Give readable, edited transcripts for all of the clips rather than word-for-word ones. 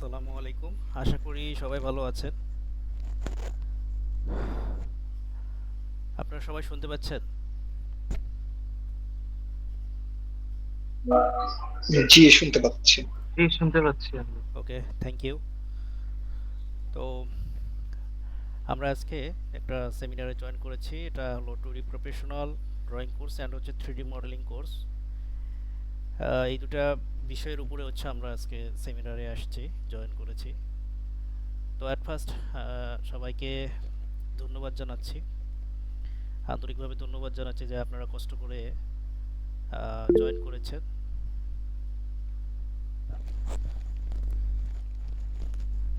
আসসালামু আলাইকুম। আশা করি সবাই ভালো আছেন। আপনারা সবাই শুনতে পাচ্ছেন? জি, শুনতে পাচ্ছি। জি, শুনতে পাচ্ছি আমি। ওকে, থ্যাংক ইউ। তো আমরা আজকে একটা সেমিনারে জয়েন করেছি। এটা হলো 2D professional drawing course and হচ্ছে 3D মডেলিং কোর্স। এই দুটা বিষয়ের উপরে হচ্ছে আমরা আজকে সেমিনারে আসছি, জয়েন করেছি। তো অ্যাট ফার্স্ট সবাইকে ধন্যবাদ জানাচ্ছি, আন্তরিকভাবে ধন্যবাদ জানাচ্ছি যে আপনারা কষ্ট করে জয়েন করেছেন।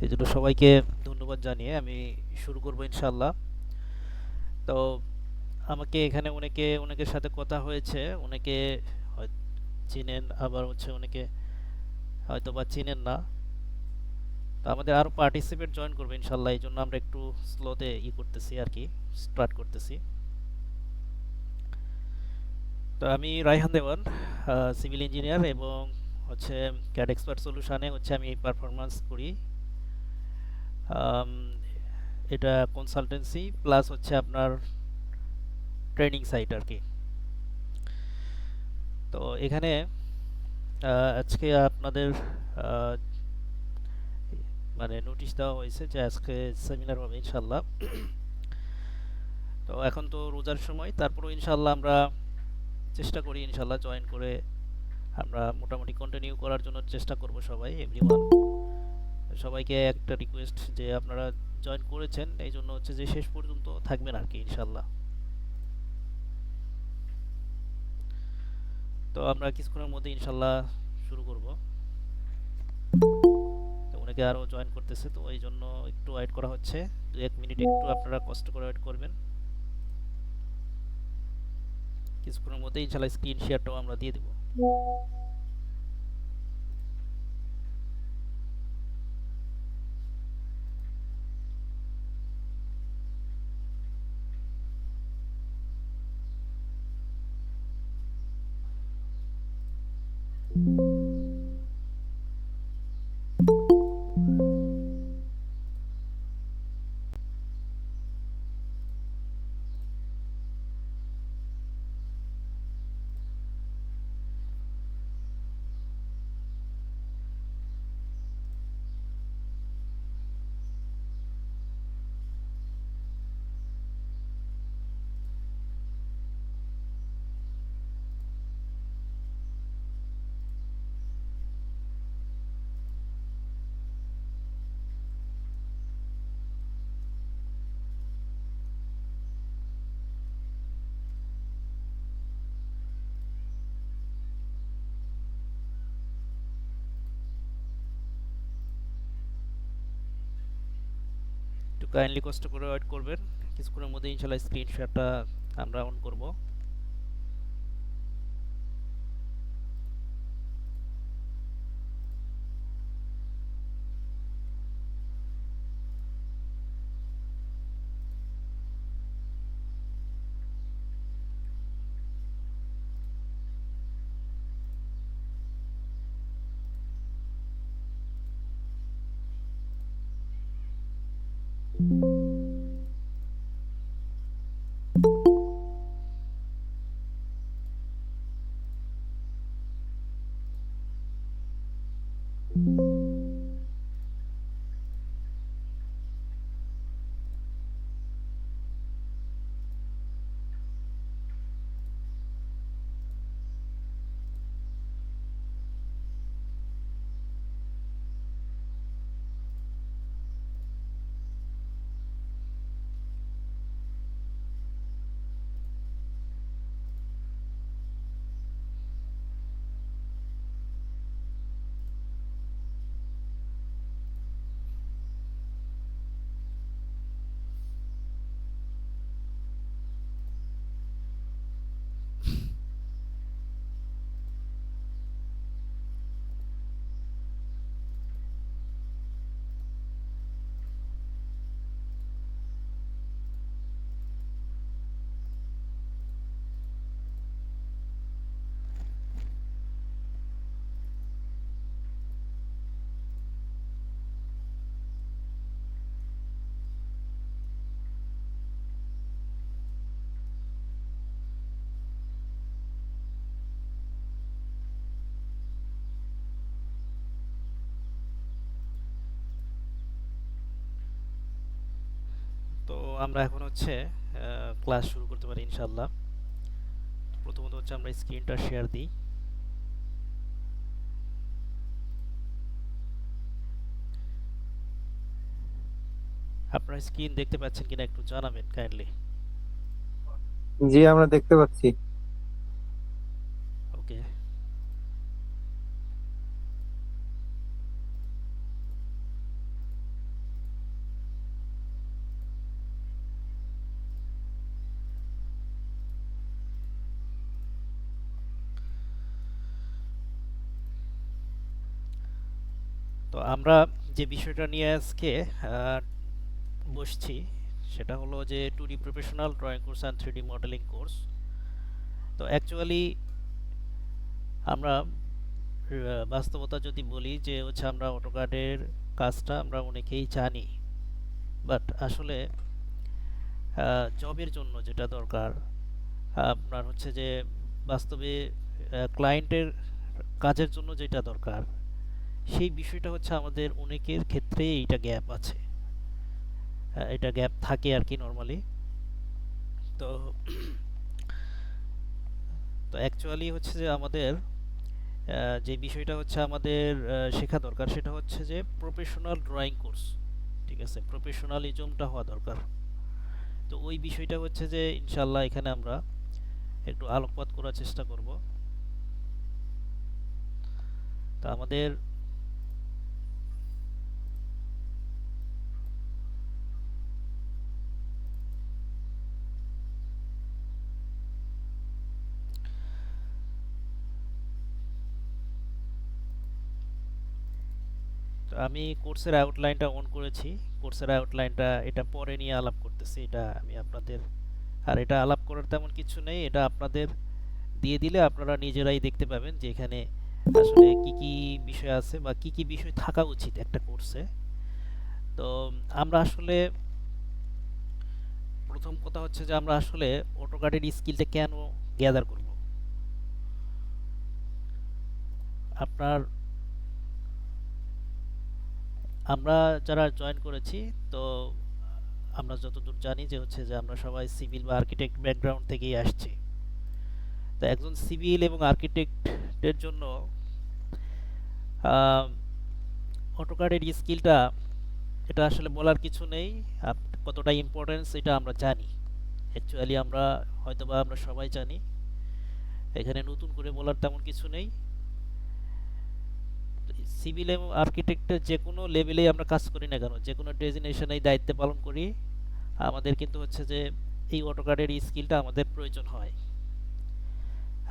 এই জন্য সবাইকে ধন্যবাদ জানিয়ে আমি শুরু করবো ইনশাল্লাহ। তো আমাকে এখানে অনেকের সাথে কথা হয়েছে, অনেকে হয় চিনেন, আবার হচ্ছে অনেকে হয়তো বা চিনেন না। তো আমাদের আরও পার্টিসিপেট জয়েন করবে ইনশাল্লাহ, এই জন্য আমরা একটু স্লোতে করতেছি আর কি, স্টার্ট করতেছি। তো আমি রায়হান দেওয়ান, সিভিল ইঞ্জিনিয়ার, এবং হচ্ছে ক্যাড এক্সপার্ট সলিউশনে হচ্ছে আমি পারফরমেন্স করি। আম, এটা কনসালটেন্সি প্লাস হচ্ছে আপনার ট্রেনিং সাইট আর কি। তো এখানে আজকে আপনাদের আহ, মানে নোটিশ দেওয়া হয়েছে যে আজকে সেমিনার হবে ইনশাল্লাহ। তো এখন তো রোজার সময়, তারপরেও ইনশাল্লাহ আমরা চেষ্টা করি ইনশাল্লাহ জয়েন করে আমরা মোটামুটি কন্টিনিউ করার জন্য চেষ্টা করব সবাই, এভরিওয়ান। সবাইকে একটা রিকোয়েস্ট যে আপনারা জয়েন করেছেন এই জন্য হচ্ছে যে শেষ পর্যন্ত থাকবেন আর কি ইনশাল্লাহ। তো আমরা কিছুক্ষণের মধ্যে ইনশাল্লাহ শুরু করব। তো অনেকে আরও জয়েন করতেছে, তো এই জন্য একটু ওয়েট করা হচ্ছে। 1 মিনিট একটু আপনারা কষ্ট করে ওয়েট করবেন। কিছুক্ষণের মধ্যে ইনশাল্লাহ স্ক্রিন শেয়ারটাও আমরা দিয়ে দেবো। একটু কাইন্ডলি কষ্ট করে ওয়েট করবেন। কিছুক্ষণের মধ্যে ইনশাল্লাহ স্ক্রিন শেয়ারটা আমরা অন করব। আমরা এখন হচ্ছে ক্লাস শুরু করতে পারি ইনশাল্লাহ। প্রথমত হচ্ছে আমরা স্ক্রিনটা শেয়ার দিই। আপনার স্ক্রিন দেখতে পাচ্ছেন কিনা একটু জানাবেন কাইন্ডলি। জি, আমরা দেখতে পাচ্ছি। ওকে। তো আমরা যে বিষয়টা নিয়ে আজকে আহ, বসছি সেটা হলো যে 2D professional drawing course and 3D modelling course. তো অ্যাকচুয়ালি আমরা বাস্তবতা যদি বলি যে হচ্ছে আমরা অটোক্যাডের কাজটা আমরা অনেকেই জানি, বাট আসলে জবের জন্য যেটা দরকার আপনার হচ্ছে যে বাস্তবে ক্লায়েন্টের কাজের জন্য যেটা দরকার সেই বিষয়টা হচ্ছে আমাদের অনেকের ক্ষেত্রে এইটা গ্যাপ আছে। এটা গ্যাপ থাকে আর কি নর্মালি। তো তো অ্যাকচুয়ালি হচ্ছে যে আমাদের যে বিষয়টা হচ্ছে আমাদের শেখা দরকার সেটা হচ্ছে যে প্রফেশনাল ড্রয়িং কোর্স। ঠিক আছে, প্রফেশনালিজমটা হওয়া দরকার। তো ওই বিষয়টা হচ্ছে যে ইনশাল্লাহ এখানে আমরা একটু আলোকপাত করার চেষ্টা করব। তো আমাদের তো আমি কোর্সের আউটলাইনটা অন করেছি। কোর্সের আউটলাইনটা এটা পরে নিয়ে আলাপ করতেছি, এটা আমি আপনাদের, আর এটা আলাপ করার তেমন কিছু নেই, এটা আপনাদের দিয়ে দিলে আপনারা নিজেরাই দেখতে পাবেন যে এখানে আসলে কি কি বিষয় আছে বা কি কি বিষয় থাকা উচিত একটা কোর্সে। তো আমরা আসলে প্রথম কথা হচ্ছে যে আমরা আসলে অটোক্যাডের স্কিলটা কেন গ্যাদার করব। আপনার আমরা যারা জয়েন করেছি, তো আমরা যতদূর জানি যে হচ্ছে যে আমরা সবাই সিভিল বা আর্কিটেক্ট ব্যাকগ্রাউন্ড থেকেই আসছি। তো একজন সিভিল এবং আর্কিটেক্টের জন্য অটোক্যাডের স্কিলটা এটা আসলে বলার কিছু নেই। কতটা ইম্পর্টেন্স এটা আমরা জানি। অ্যাকচুয়ালি আমরা হয়তোবা আমরা সবাই জানি, এখানে নতুন করে বলার তেমন কিছু নেই। সিভিল এবং আর্কিটেক্টের যে কোনো লেভেলেই আমরা কাজ করি না কেন, যে কোনো ডেজিগনেশনেই দায়িত্ব পালন করি, আমাদের কিন্তু হচ্ছে যে এই অটোক্যাডের স্কিলটা আমাদের প্রয়োজন হয়।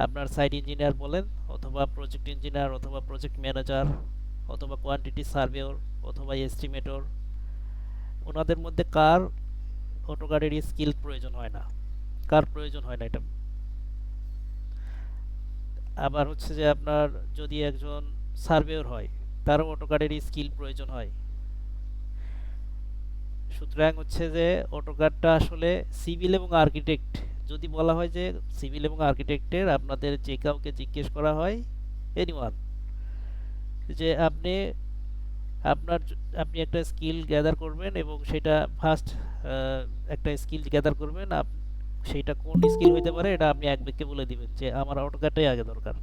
আপনার সাইট ইঞ্জিনিয়ার বলেন, অথবা প্রজেক্ট ইঞ্জিনিয়ার, অথবা প্রজেক্ট ম্যানেজার, অথবা কোয়ান্টিটি সার্ভেয়র, অথবা এস্টিমেটর, ওনাদের মধ্যে কার অটোক্যাডের স্কিল প্রয়োজন হয় না? কার প্রয়োজন হয় না এটা? আবার হচ্ছে যে আপনার যদি একজন সার্ভেয়র হয়, তারও অটোক্যাডের স্কিল প্রয়োজন হয়। সুতরাং হচ্ছে যে অটোক্যাডটা আসলে সিভিল এবং আর্কিটেক্ট, যদি বলা হয় যে সিভিল এবং আর্কিটেক্টের আপনাদের যে কাউকে জিজ্ঞেস করা হয়, এনিওয়ান, যে আপনি একটা স্কিল গ্যাদার করবেন এবং সেটা ফার্স্ট একটা স্কিল গ্যাদার করবেন, সেইটা কোন স্কিল হইতে পারে এটা আপনি এক বাক্যে বলে দিবেন যে আমার অটোক্যাডটাই আগে দরকার।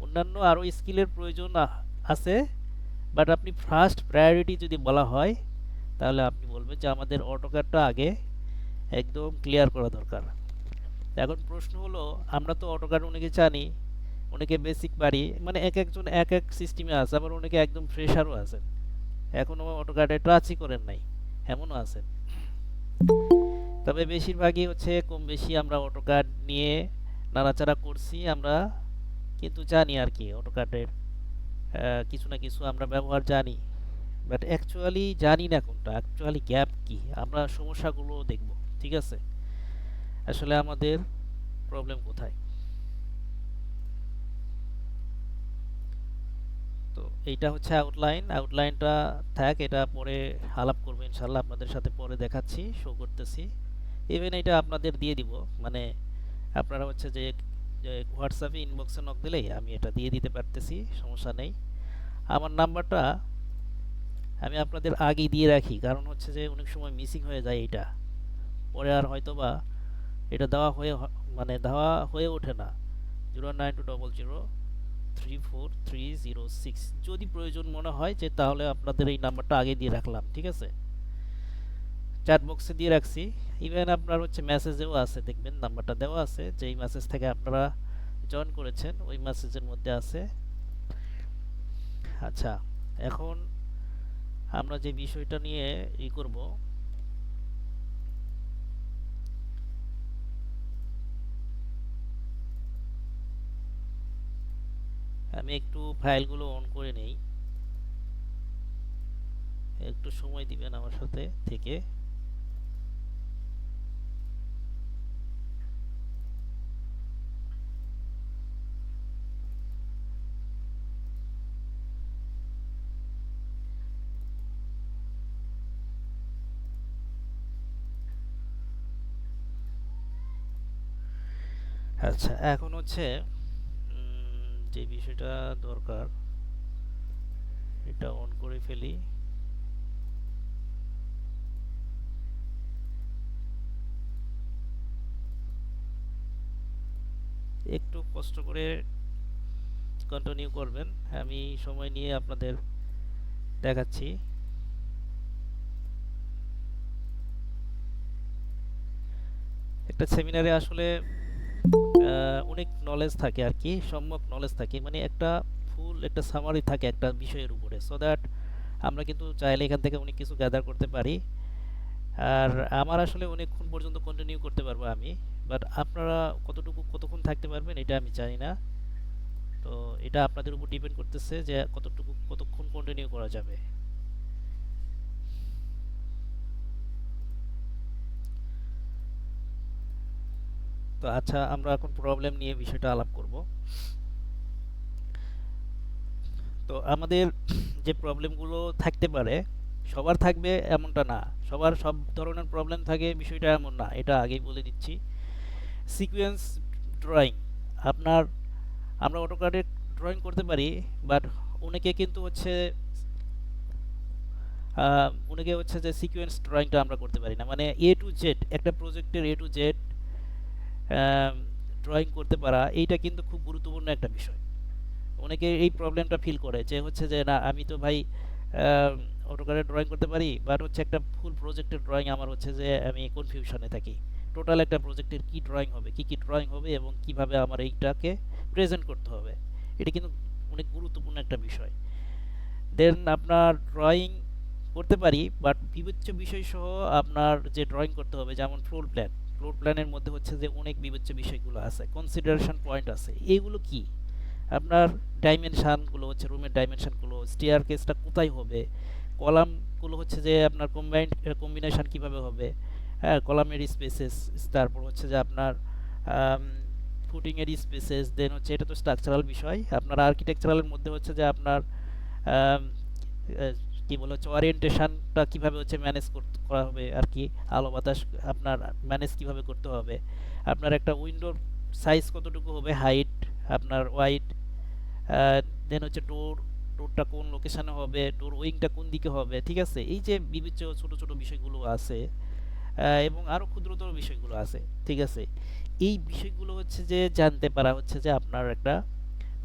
অন্যান্য আরও স্কিলের প্রয়োজন আছে, বাট আপনি ফার্স্ট প্রায়োরিটি যদি বলা হয় তাহলে আপনি বলবেন যে আমাদের অটোক্যাডটা আগে একদম ক্লিয়ার করা দরকার। এখন প্রশ্ন হলো, আমরা তো অটোক্যাড অনেকে জানি, অনেকে বেসিক পারি, মানে এক একজন এক এক সিস্টেমে আছে, আবার অনেকে একদম ফ্রেশারও আছেন, এখনও অটোক্যাডে টাচই করেন নাই, এমনও আছেন। তবে বেশিরভাগই হচ্ছে কম বেশি আমরা অটোক্যাড নিয়ে নাড়াচাড়া করছি, আমরা কিন্তু জানি আর কি অটোক্যাডের কিছু না কিছু আমরা ব্যবহার জানি, বাট অ্যাকচুয়ালি জানি না কোনটা, অ্যাকচুয়ালি গ্যাপ কি, আমরা সমস্যাগুলো দেখব। ঠিক আছে, আসলে আমাদের প্রবলেম কোথায়। তো এইটা হচ্ছে আউটলাইনটা থাক, এটা পরে আলাপ করবো ইনশাল্লাহ, আপনাদের সাথে পরে দেখাচ্ছি, শো করতেছি। ইভেন এটা আপনাদের দিয়ে দিব, মানে আপনারা হচ্ছে যে হোয়াটসঅ্যাপে ইনবক্সে নক দিলেই আমি এটা দিয়ে দিতে পারতেছি, সমস্যা নেই। আমার নাম্বারটা আমি আপনাদের আগেই দিয়ে রাখি, কারণ হচ্ছে যে অনেক সময় মিসিং হয়ে যায় এইটা, পরে আর হয়তোবা এটা মানে দেওয়া হয়ে ওঠে না। 09200343006 যদি প্রয়োজন মনে হয় যে তাহলে আপনাদের এই নাম্বারটা আগে দিয়ে রাখলাম, ঠিক আছে? চ্যাট বক্সে দিয়ে রাখছি, ইভেন আপনার হচ্ছে মেসেজেও আছে, দেখবেন নাম্বারটা দেওয়া আছে, যেই মেসেজ থেকে আপনারা জয়েন করেছেন ওই মেসেজের মধ্যে আছে। আচ্ছা, এখন আমরা যে বিষয়টা নিয়ে করব, আমি একটু ফাইলগুলো অন করে নেই, একটু সময় দিবেন আমার সাথে থেকে। আচ্ছা, এখন হচ্ছে যে বিষয়টা দরকার এটা অন করে ফেলি। একটু কষ্ট করে কন্টিনিউ করবেন, আমি সময় নিয়ে আপনাদের দেখাচ্ছি। একটা সেমিনারে আসলে অনেক নলেজ থাকে আর কি, সম্যক নলেজ থাকে, মানে একটা ফুল একটা সামারি থাকে একটা বিষয়ের উপরে, সো দ্যাট আমরা কিন্তু চাইলে এখান থেকে অনেক কিছু গ্যাদার করতে পারি। আর আমার আসলে অনেকক্ষণ পর্যন্ত কন্টিনিউ করতে পারবো আমি, বাট আপনারা কতক্ষণ থাকতে পারবেন এটা আমি জানি না। তো এটা আপনাদের উপর ডিপেন্ড করতেছে যে কতক্ষণ কন্টিনিউ করা যাবে। তো আচ্ছা, আমরা এখন প্রবলেম নিয়ে বিষয়টা আলাপ করব। তো আমাদের যে প্রবলেমগুলো থাকতে পারে, সবার থাকবে এমনটা না, সবার সব ধরনের প্রবলেম থাকে বিষয়টা এমন না, এটা আগেই বলে দিচ্ছি। সিকোয়েন্স ড্রয়িং, আপনার আমরা অটোক্যাডে ড্রয়িং করতে পারি, বাট অনেকে কিন্তু হচ্ছে অনেকে হচ্ছে যে সিকোয়েন্স ড্রয়িংটা আমরা করতে পারি না, মানে এ টু জেড একটা প্রজেক্টের এ টু জেড ড্রয়িং করতে পারা, এইটা কিন্তু খুব গুরুত্বপূর্ণ একটা বিষয়। অনেকে এই প্রবলেমটা ফিল করে যে হচ্ছে যে না, আমি তো ভাই অটোক্যাডে ড্রয়িং করতে পারি, বাট হচ্ছে একটা ফুল প্রজেক্টের ড্রয়িং আমার হচ্ছে যে আমি কনফিউশনে থাকি, টোটাল একটা প্রজেক্টের কি ড্রয়িং হবে, কি কি ড্রয়িং হবে এবং কিভাবে আমার এইটাকে প্রেজেন্ট করতে হবে। এটা কিন্তু অনেক গুরুত্বপূর্ণ একটা বিষয়। দেন আপনার ড্রয়িং করতে পারি, বাট বিবেচ্য বিষয় সহ আপনার যে ড্রয়িং করতে হবে, যেমন ফ্লোর প্ল্যানের মধ্যে হচ্ছে যে অনেক বিবেচ্য বিষয়গুলো আছে, কনসিডারেশন পয়েন্ট আছে। এইগুলো কি আপনার ডাইমেনশানগুলো হচ্ছে রুমের ডাইমেনশানগুলো, স্টেয়ার কেসটা কোথায় হবে, কলামগুলো হচ্ছে যে আপনার কম্বিনেশান কিভাবে হবে, হ্যাঁ, কলামের স্পেসেস, তারপর হচ্ছে যে আপনার ফুটিংয়ের স্পেসেস, দেন হচ্ছে এটা তো স্ট্রাকচারাল বিষয়। আপনার আর্কিটেকচারালের মধ্যে হচ্ছে যে আপনার আম, আহ, কি বলে হচ্ছে ওরিয়েন্টেশনটা কীভাবে হচ্ছে ম্যানেজ করা হবে আর কি, আলো বাতাস আপনার ম্যানেজ কীভাবে করতে হবে, আপনার একটা উইন্ডোর সাইজ কতটুকু হবে, হাইট, আপনার ওয়াইড, দেন হচ্ছে ডোরটা কোন লোকেশানে হবে, ডোর উইংটা কোন দিকে হবে, ঠিক আছে? এই যে বিবেচ্য ছোট ছোট বিষয়গুলো আছে, এবং আরও ক্ষুদ্রতর বিষয়গুলো আছে, ঠিক আছে? এই বিষয়গুলো হচ্ছে যে জানতে পারা হচ্ছে যে আপনার একটা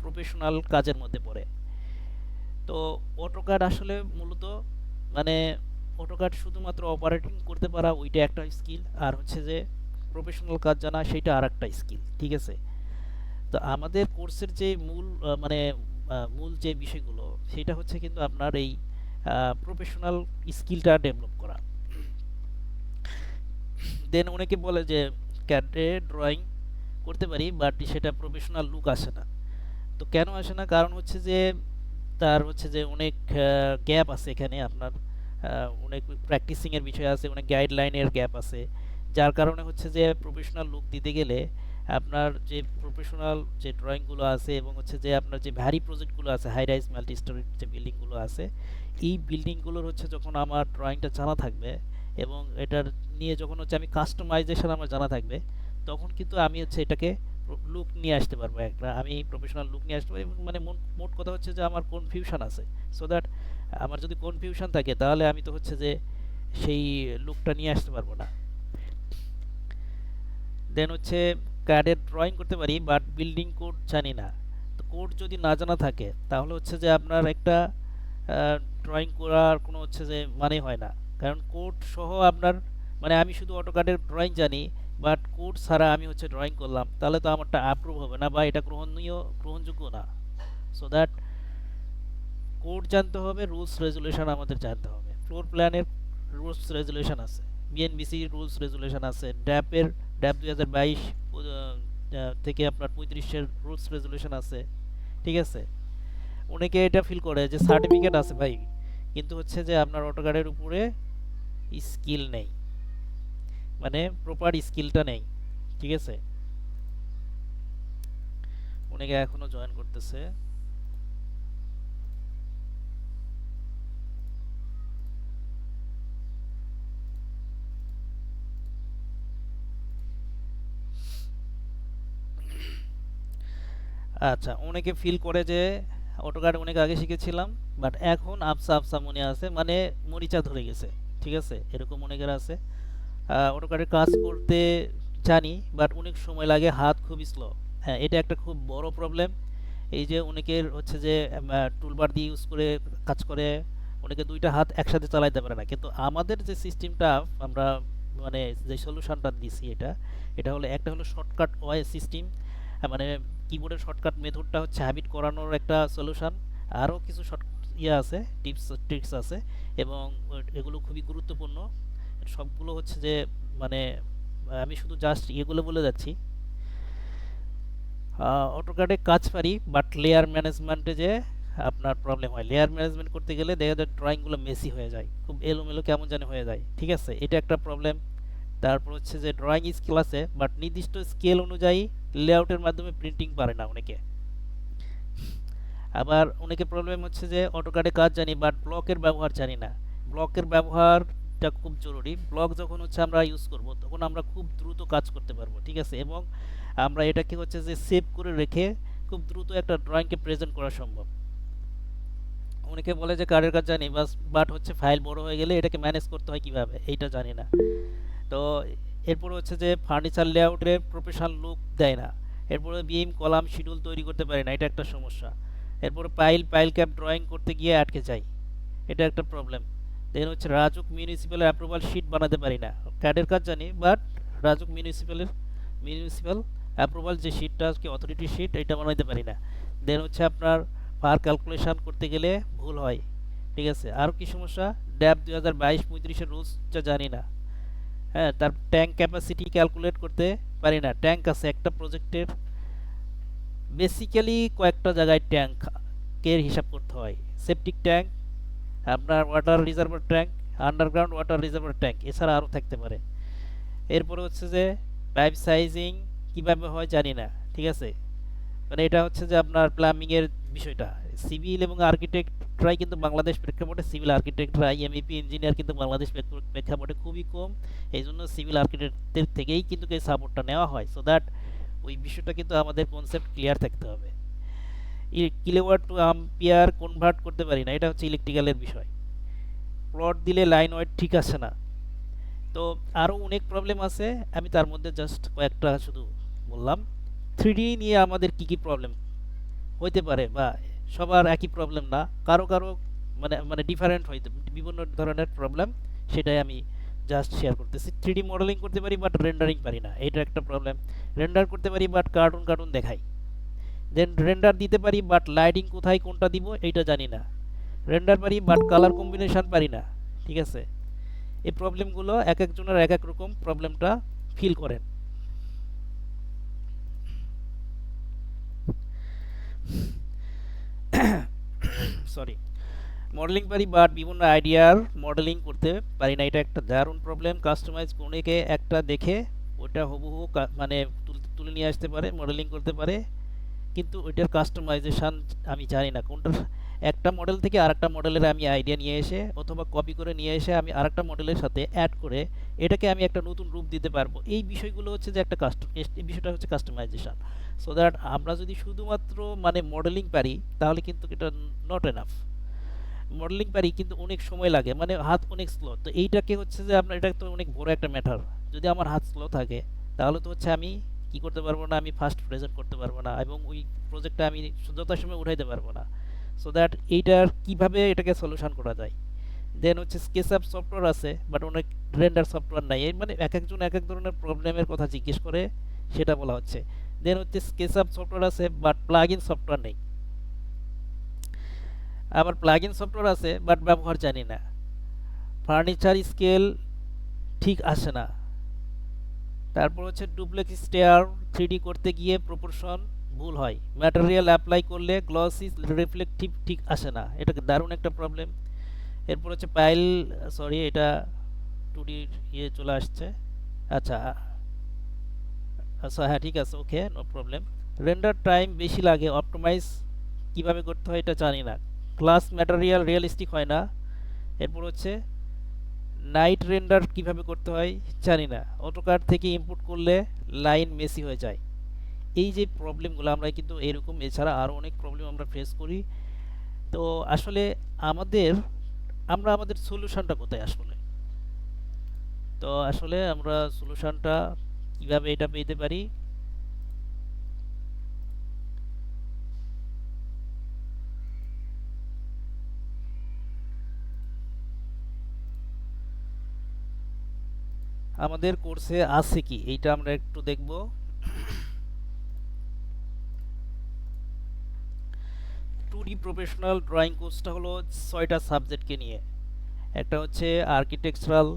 প্রফেশনাল কাজের মধ্যে পড়ে। তো অটোক্যাড আসলে মূলত মানে অটোক্যাড শুধুমাত্র অপারেটিং করতে পারা ওইটা একটা স্কিল, আর হচ্ছে যে প্রফেশনাল কাজ জানা সেটা আর একটা স্কিল, ঠিক আছে? তো আমাদের কোর্সের যে মূল যে বিষয়গুলো সেটা হচ্ছে কিন্তু আপনার এই প্রফেশনাল স্কিলটা ডেভেলপ করা। দেন অনেকে বলে যে ক্যাডে ড্রয়িং করতে পারি, বাট সেটা প্রফেশনাল লুক আসে না। তো কেন আসে না? কারণ হচ্ছে যে তার হচ্ছে যে অনেক গ্যাপ আছে এখানে, আপনার অনেক প্র্যাকটিসিংয়ের বিষয় আছে, অনেক গাইডলাইনের গ্যাপ আছে, যার কারণে হচ্ছে যে প্রফেশনাল লুক দিতে গেলে আপনার যে প্রফেশনাল যে ড্রয়িংগুলো আছে এবং হচ্ছে যে আপনার যে ভারী প্রজেক্টগুলো আছে, হাই রাইজ মাল্টি স্টোরিজ যে বিল্ডিংগুলো আছে, এই বিল্ডিংগুলোর হচ্ছে যখন আমার ড্রয়িংটা জানা থাকবে এবং এটার নিয়ে যখন হচ্ছে আমি কাস্টমাইজেশন আমার জানা থাকবে, তখন কিন্তু আমি হচ্ছে এটাকে লুক নিয়ে আসতে পারবো, একটা আমি প্রফেশনাল লুক নিয়ে আসতে পারি। এবং মানে মোট কথা হচ্ছে যে আমার কনফিউশন আছে, সো দ্যাট আমার যদি কনফিউশন থাকে তাহলে আমি তো হচ্ছে যে সেই লুকটা নিয়ে আসতে পারবো না। দেন হচ্ছে কার্ডের ড্রয়িং করতে পারি বাট বিল্ডিং কোড জানি না। তো কোড যদি না জানা থাকে তাহলে হচ্ছে যে আপনার একটা ড্রয়িং করার কোনো হচ্ছে যে মানে হয় না। কারণ কোড সহ আপনার মানে আমি শুধু অটোক্যাডের ড্রয়িং জানি বাট কোড ছাড়া আমি হচ্ছে ড্রয়িং করলাম তাহলে তো আমারটা অ্যাপ্রুভ হবে না বা এটা গ্রহণযোগ্য না। সো দ্যাট কোড জানতে হবে, রুলস রেজুলেশন আমাদের জানতে হবে। ফ্লোর প্ল্যানের রুলস রেজুলেশন আছে, বিএনবিসি রুলস রেজুলেশন আছে, ড্যাপ 2022 থেকে আপনার 35-এর রুলস রেজুলেশন আছে। ঠিক আছে, অনেকে এটা ফিল করে যে সার্টিফিকেট আছে ভাই, কিন্তু হচ্ছে যে আপনার অটোক্যাডের উপরে স্কিল নেই, মানে প্রপার স্কিলটা নেই। ঠিক আছে, অনেকে এখনো জয়েন করতেছে। আচ্ছা, অনেকে ফিল করে যে অটোক্যাড অনেক আগে শিখেছিলাম বাট এখন আবসা আবসা মনে আছে, মানে মরিচা ধরে গেছে। ঠিক আছে, এরকম অনেকের আছে। অটোক্যাডের কাজ করতে জানি বাট অনেক সময় লাগে, হাত খুব স্লো। হ্যাঁ, এটা একটা খুব বড় প্রবলেম। এই যে অনেকের হচ্ছে যে টুলবার দিয়ে ইউজ করে কাজ করে, অনেকে দুইটা হাত একসাথে চালাইতে পারে না। কিন্তু আমাদের যে সিস্টেমটা আমরা মানে যে সলিউশনটা দিছি, এটা এটা হলো একটা হলো শর্টকাট ওয়াই সিস্টেম, মানে কিবোর্ডের শর্টকাট মেথডটা হচ্ছে হ্যাবিট করানোর একটা সলিউশন। আরও কিছু শর্ট আছে, ট্রিক্স আছে, এবং এগুলো খুবই গুরুত্বপূর্ণ। সবগুলো হচ্ছে যে মানে আমি শুধু জাস্ট এগুলো বলে যাচ্ছি। অটোক্যাডে কাজ পারি বাট লেয়ার ম্যানেজমেন্টে যে আপনার প্রবলেম হয়, লেয়ার ম্যানেজমেন্ট করতে গেলে দেখা যায় ড্রয়িংগুলো মেসি হয়ে যায়, খুব এলোমেলো কেমন জানি হয়ে যায়। ঠিক আছে, এটা একটা প্রবলেম। তারপর হচ্ছে যে ড্রয়িং স্কেল আছে বাট নির্দিষ্ট স্কেল অনুযায়ী লেআউটের মাধ্যমে প্রিন্টিং পারে না অনেকে। আবার অনেকে প্রবলেম হচ্ছে যে অটোক্যাডে কাজ জানি বাট ব্লকের ব্যবহার জানি না। ব্লকের ব্যবহারটা খুব জরুরি। ব্লক যখন হচ্ছে আমরা ইউজ করব তখন আমরা খুব দ্রুত কাজ করতে পারবো। ঠিক আছে, এবং আমরা এটাকে হচ্ছে যে সেভ করে রেখে খুব দ্রুত একটা ড্রয়িংকে প্রেজেন্ট করা সম্ভব। অনেকে বলে যে কার্ডের কাজ জানি বাট হচ্ছে ফাইল বড় হয়ে গেলে এটাকে ম্যানেজ করতে হয় কিভাবে, এইটা জানি না। তো এরপর হচ্ছে যে ফার্নিচার লেআউটের প্রফেশনাল লুক দেয় না। এরপরে বিম কলাম শিডিউল তৈরি করতে পারে না, এটা একটা সমস্যা। এরপরে পাইল ক্যাপ ড্রয়িং করতে গিয়ে আটকে যাই, এটা একটা প্রবলেম। দেন হচ্ছে রাজুক মিউনিসিপ্যালের অ্যাপ্রুভাল শিট বানাতে পারি না। ক্যাডের কাজ জানি বাট রাজুক মিউনিসিপ্যাল অ্যাপ্রুভাল যে শিটটা কি অথরিটি শিট, এটা বানাইতে পারি না। দেন হচ্ছে আপনার পার ক্যালকুলেশন করতে গেলে ভুল হয়। ঠিক আছে, আর কি সমস্যা, ড্যাব 2022-35-এর রুলসটা জানি না। হ্যাঁ, তার ট্যাঙ্ক ক্যাপাসিটি ক্যালকুলেট করতে পারি না। ট্যাঙ্ক আছে একটা প্রজেক্টের, বেসিক্যালি কয়েকটা জায়গায় ট্যাঙ্কের হিসাব করতে হয়। সেপটিক ট্যাঙ্ক, আপনার water reservoir tank, underground water reservoir tank, এছাড়া আরও থাকতে পারে। এরপরে হচ্ছে যে পাইপ সাইজিং কীভাবে হয় জানি না। ঠিক আছে, মানে এটা হচ্ছে যে আপনার প্লাম্বিংয়ের বিষয়টা। সিভিল এবং আর্কিটেক্টরাই কিন্তু বাংলাদেশ প্রেক্ষাপটে সিভিল আর্কিটেক্টরা, এমইপি ইঞ্জিনিয়ার কিন্তু বাংলাদেশ প্রেক্ষাপটে খুবই কম। এই জন্য সিভিল আর্কিটেক্টদের থেকেই কিন্তু এই সাপোর্টটা নেওয়া হয়। সো দ্যাট ওই বিষয়টা কিন্তু আমাদের কনসেপ্ট ক্লিয়ার থাকতে হবে। কিলোওয়াট টু আম্পিয়ার কনভার্ট করতে পারি না, এটা হচ্ছে ইলেকট্রিক্যালের বিষয়। প্লট দিলে লাইন ওয়েট ঠিক আছে না। তো আরও অনেক প্রবলেম আছে, আমি তার মধ্যে জাস্ট কয়েকটা শুধু বললাম। থ্রিডি নিয়ে আমাদের কি কি প্রবলেম হইতে পারে, বা সবার একই প্রবলেম না, কারো কারো মানে মানে ডিফারেন্ট হইতে বিভিন্ন ধরনের প্রবলেম, সেটাই আমি জাস্ট শেয়ার করতেছি। থ্রিডি মডেলিং করতে পারি বাট রেন্ডারিং পারি না, এটা একটা প্রবলেম। রেন্ডার করতে পারি বাট কার্টুন দেখাই। দেন রেন্ডার দিতে পারি বাট লাইটিং কোথায় কোনটা দিব এইটা জানি না। রেন্ডার পারি বাট কালার কম্বিনেশন পারি না। ঠিক আছে, এই প্রবলেমগুলো এক একজনের এক এক রকম প্রবলেমটা ফিল করেন। সরি, মডেলিং পারি বাট বিভিন্ন আইডিয়ার মডেলিং করতে পারি না, এটা একটা দারুণ প্রবলেম। কাস্টমাইজ অনেকে একটা দেখে ওটা হুবহু মানে তুলে নিয়ে আসতে পারে, মডেলিং করতে পারে, কিন্তু ওইটার কাস্টমাইজেশান আমি জানি না কোনটার। একটা মডেল থেকে আরেকটা মডেলের আমি আইডিয়া নিয়ে এসে অথবা কপি করে নিয়ে এসে আমি আরেকটা মডেলের সাথে অ্যাড করে এটাকে আমি একটা নতুন রূপ দিতে পারবো। এই বিষয়গুলো হচ্ছে যে একটা এই বিষয়টা হচ্ছে কাস্টমাইজেশান। সো দ্যাট আমরা যদি শুধুমাত্র মানে মডেলিং পারি তাহলে কিন্তু এটা নট এনাফ। মডেলিং পারি কিন্তু অনেক সময় লাগে, মানে হাত অনেক স্লো। তো এইটাকে হচ্ছে যে আপনার, এটা তো অনেক বড় একটা ম্যাটার। যদি আমার হাত স্লো থাকে তাহলে তো হচ্ছে আমি কি করতে পারবো না, আমি ফার্স্ট প্রেজেন্ট করতে পারবো না এবং ওই প্রজেক্টটা আমি যথাসময়ে উঠাইতে পারবো না। সো দ্যাট এইটার কিভাবে এটাকে সলিউশন করা যায়। দেন হচ্ছে স্কেচআপ সফটওয়্যার আছে বাট অনেক রেন্ডার সফটওয়্যার নাই, মানে এক একজন এক এক ধরনের প্রবলেমের কথা জিজ্ঞেস করে, সেটা বলা হচ্ছে। দেন হচ্ছে স্কেচআপ সফটওয়্যার আছে বাট প্লাগ ইন সফটওয়্যার নেই। আবার প্লাগ ইন সফটওয়্যার আছে বাট ব্যবহার জানি না। ফার্নিচার স্কেল ঠিক আসে না। তারপর হচ্ছে ডুপ্লেক্স স্টেয়ার 3D করতে গিয়ে প্রপোর্শন ভুল হয়। ম্যাটেরিয়াল অ্যাপ্লাই করলে গ্লসি রিফ্লেকটিভ ঠিক আসে না, এটা দারুণ একটা প্রবলেম। এরপর হচ্ছে পাইল, সরি এটা 2D ইয়ে চলে আসছে। আচ্ছা আচ্ছা, হ্যাঁ ঠিক আছে, ওকে, নো প্রবলেম। রেন্ডার টাইম বেশি লাগে, অপটিমাইজ কিভাবে করতে হয় এটা জানি না। ক্লাস ম্যাটেরিয়াল রিয়েলিস্টিক হয় না। এরপর হচ্ছে নাইট রেন্ডার কিভাবে করতে হয় জানি না। অটোকাড থেকে ইনপুট করলে লাইন মেসি হয়ে যায়। এই যে প্রবলেমগুলো আমরা কিন্তু এরকম, এছাড়া আরও অনেক প্রবলেম আমরা ফেস করি। তো আসলে আমাদের, আমরা আমাদের সলিউশনটা কোথায় আসলে? তো আসলে আমরা সলিউশনটা কিভাবে এটা পেতে পারি? আমাদের কোর্সে আছে কি এইটা আমরা একটু দেখব। 2D প্রফেশনাল ড্রয়িং কোর্সটা হলো 6টা সাবজেক্টকে নিয়ে। একটা হচ্ছে আর্কিটেকচারাল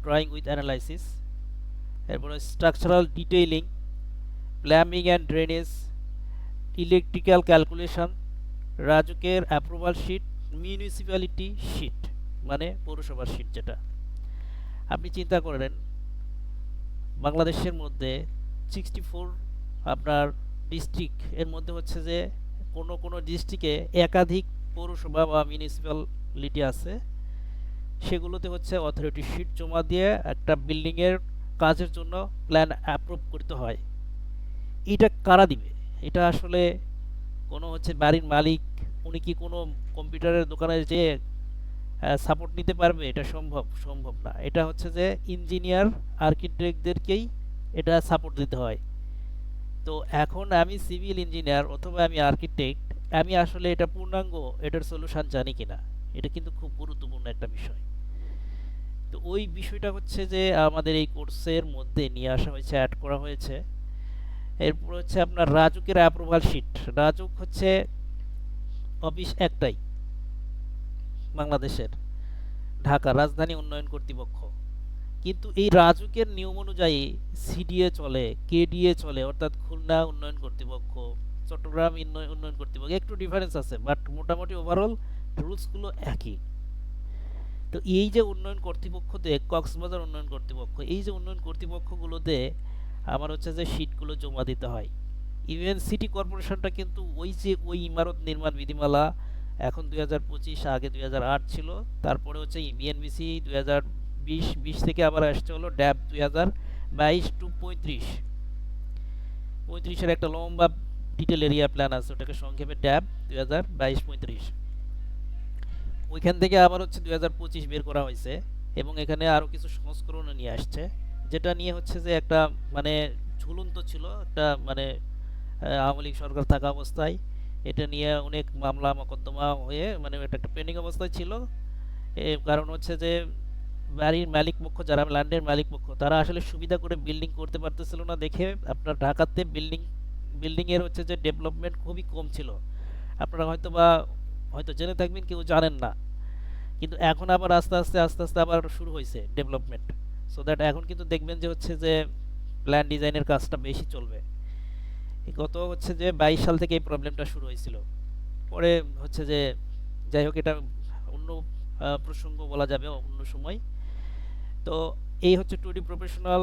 ড্রয়িং উইথ অ্যানালাইসিস, এরপরে structural detailing, plumbing and drainage, electrical calculation, রাজুকের অ্যাপ্রুভাল শিট, মিউনিসিপ্যালিটি শিট মানে পৌরসভার শিট যেটা। আপনি চিন্তা করেন বাংলাদেশের মধ্যে 64 আপনার ডিস্ট্রিক্ট, এর মধ্যে হচ্ছে যে কোনো কোনো ডিস্ট্রিক্টে একাধিক পৌরসভা বা মিউনিসিপ্যালিটি আছে। সেগুলোতে হচ্ছে অথরিটি শিট জমা দিয়ে একটা বিল্ডিংয়ের কাজের জন্য প্ল্যান অ্যাপ্রুভ করতে হয়। এটা কারা দিবে? এটা আসলে কোনো হচ্ছে বাড়ির মালিক, উনি কি কোনো কম্পিউটারের দোকানে যেয়ে সাপোর্ট নিতে পারবে? এটা সম্ভব না। এটা হচ্ছে যে ইঞ্জিনিয়ার আর্কিটেক্টদেরকেই এটা সাপোর্ট দিতে হয়। তো এখন আমি সিভিল ইঞ্জিনিয়ার অথবা আমি আর্কিটেক্ট, আমি আসলে এটা পূর্ণাঙ্গ এটার সলিউশন জানি কিনা, এটা কিন্তু খুব গুরুত্বপূর্ণ একটা বিষয়। তো ওই বিষয়টা হচ্ছে যে আমাদের এই কোর্সের মধ্যে নিয়ে আসা হয়েছে, অ্যাড করা হয়েছে। এরপর হচ্ছে আপনার রাজুকের অ্যাপ্রুভাল শিট। রাজুক হচ্ছে অফিস একটাই বাংলাদেশের, ঢাকা রাজধানী উন্নয়ন কর্তৃপক্ষ। কিন্তু এই রাজুকের নিয়ম অনুযায়ী সিডিএ চলে, কেডিএ চলে, অর্থাৎ খুলনা উন্নয়ন কর্তৃপক্ষ, চট্টগ্রাম উন্নয়ন কর্তৃপক্ষ, একটু ডিফারেন্স আছে বাট মোটামুটি ওভারঅল রুলসগুলো একই। তো এই যে উন্নয়ন কর্তৃপক্ষতে, কক্সবাজার উন্নয়ন কর্তৃপক্ষ, এই যে উন্নয়ন কর্তৃপক্ষগুলোতে আমার হচ্ছে যে শিটগুলো জমা দিতে হয়। ইভেন সিটি কর্পোরেশনটা কিন্তু ওই যে ওই ইমারত নির্মাণ বিধিমালা এখন 2025, আগে 2008 ছিল। তারপরে হচ্ছে বিএনবিসি 2020 থেকে আবার আসছে হলো ড্যাব 2022 টু 35 একটা লম্বা ডিটেল এরিয়া প্ল্যান আছে, ওটাকে সংক্ষেপে ড্যাব 2022-35। ওইখান থেকে আবার হচ্ছে 2025 বের করা হয়েছে এবং এখানে আরও কিছু সংস্করণ নিয়ে আসছে, যেটা নিয়ে হচ্ছে যে একটা মানে ঝুলন্ত ছিল একটা, মানে আওয়ামী লীগ সরকার থাকা অবস্থায় এটা নিয়ে অনেক মামলা মোকদ্দমা হয়ে মানে এটা একটা পেন্ডিং অবস্থায় ছিল। কারণ হচ্ছে যে বাড়ির মালিক পক্ষ, যারা ল্যান্ডের মালিক পক্ষ, তারা আসলে সুবিধা করে বিল্ডিং করতে পারতেছিল না দেখে আপনার ঢাকাতে বিল্ডিংয়ের হচ্ছে যে ডেভেলপমেন্ট খুবই কম ছিল। আপনারা হয়তো জেনে থাকবেন, কেউ জানেন না। কিন্তু এখন আবার আস্তে আস্তে আবার শুরু হয়েছে ডেভেলপমেন্ট। সো দ্যাট এখন কিন্তু দেখবেন যে হচ্ছে যে প্ল্যান ডিজাইনের কাজটা বেশি চলবে। গত হচ্ছে যে 22 সাল থেকে এই প্রবলেমটা শুরু হয়েছিল। পরে হচ্ছে যে যাই হোক, এটা অন্য প্রসঙ্গ বলা যাবে অন্য সময়। তো এই হচ্ছে 2D প্রফেশনাল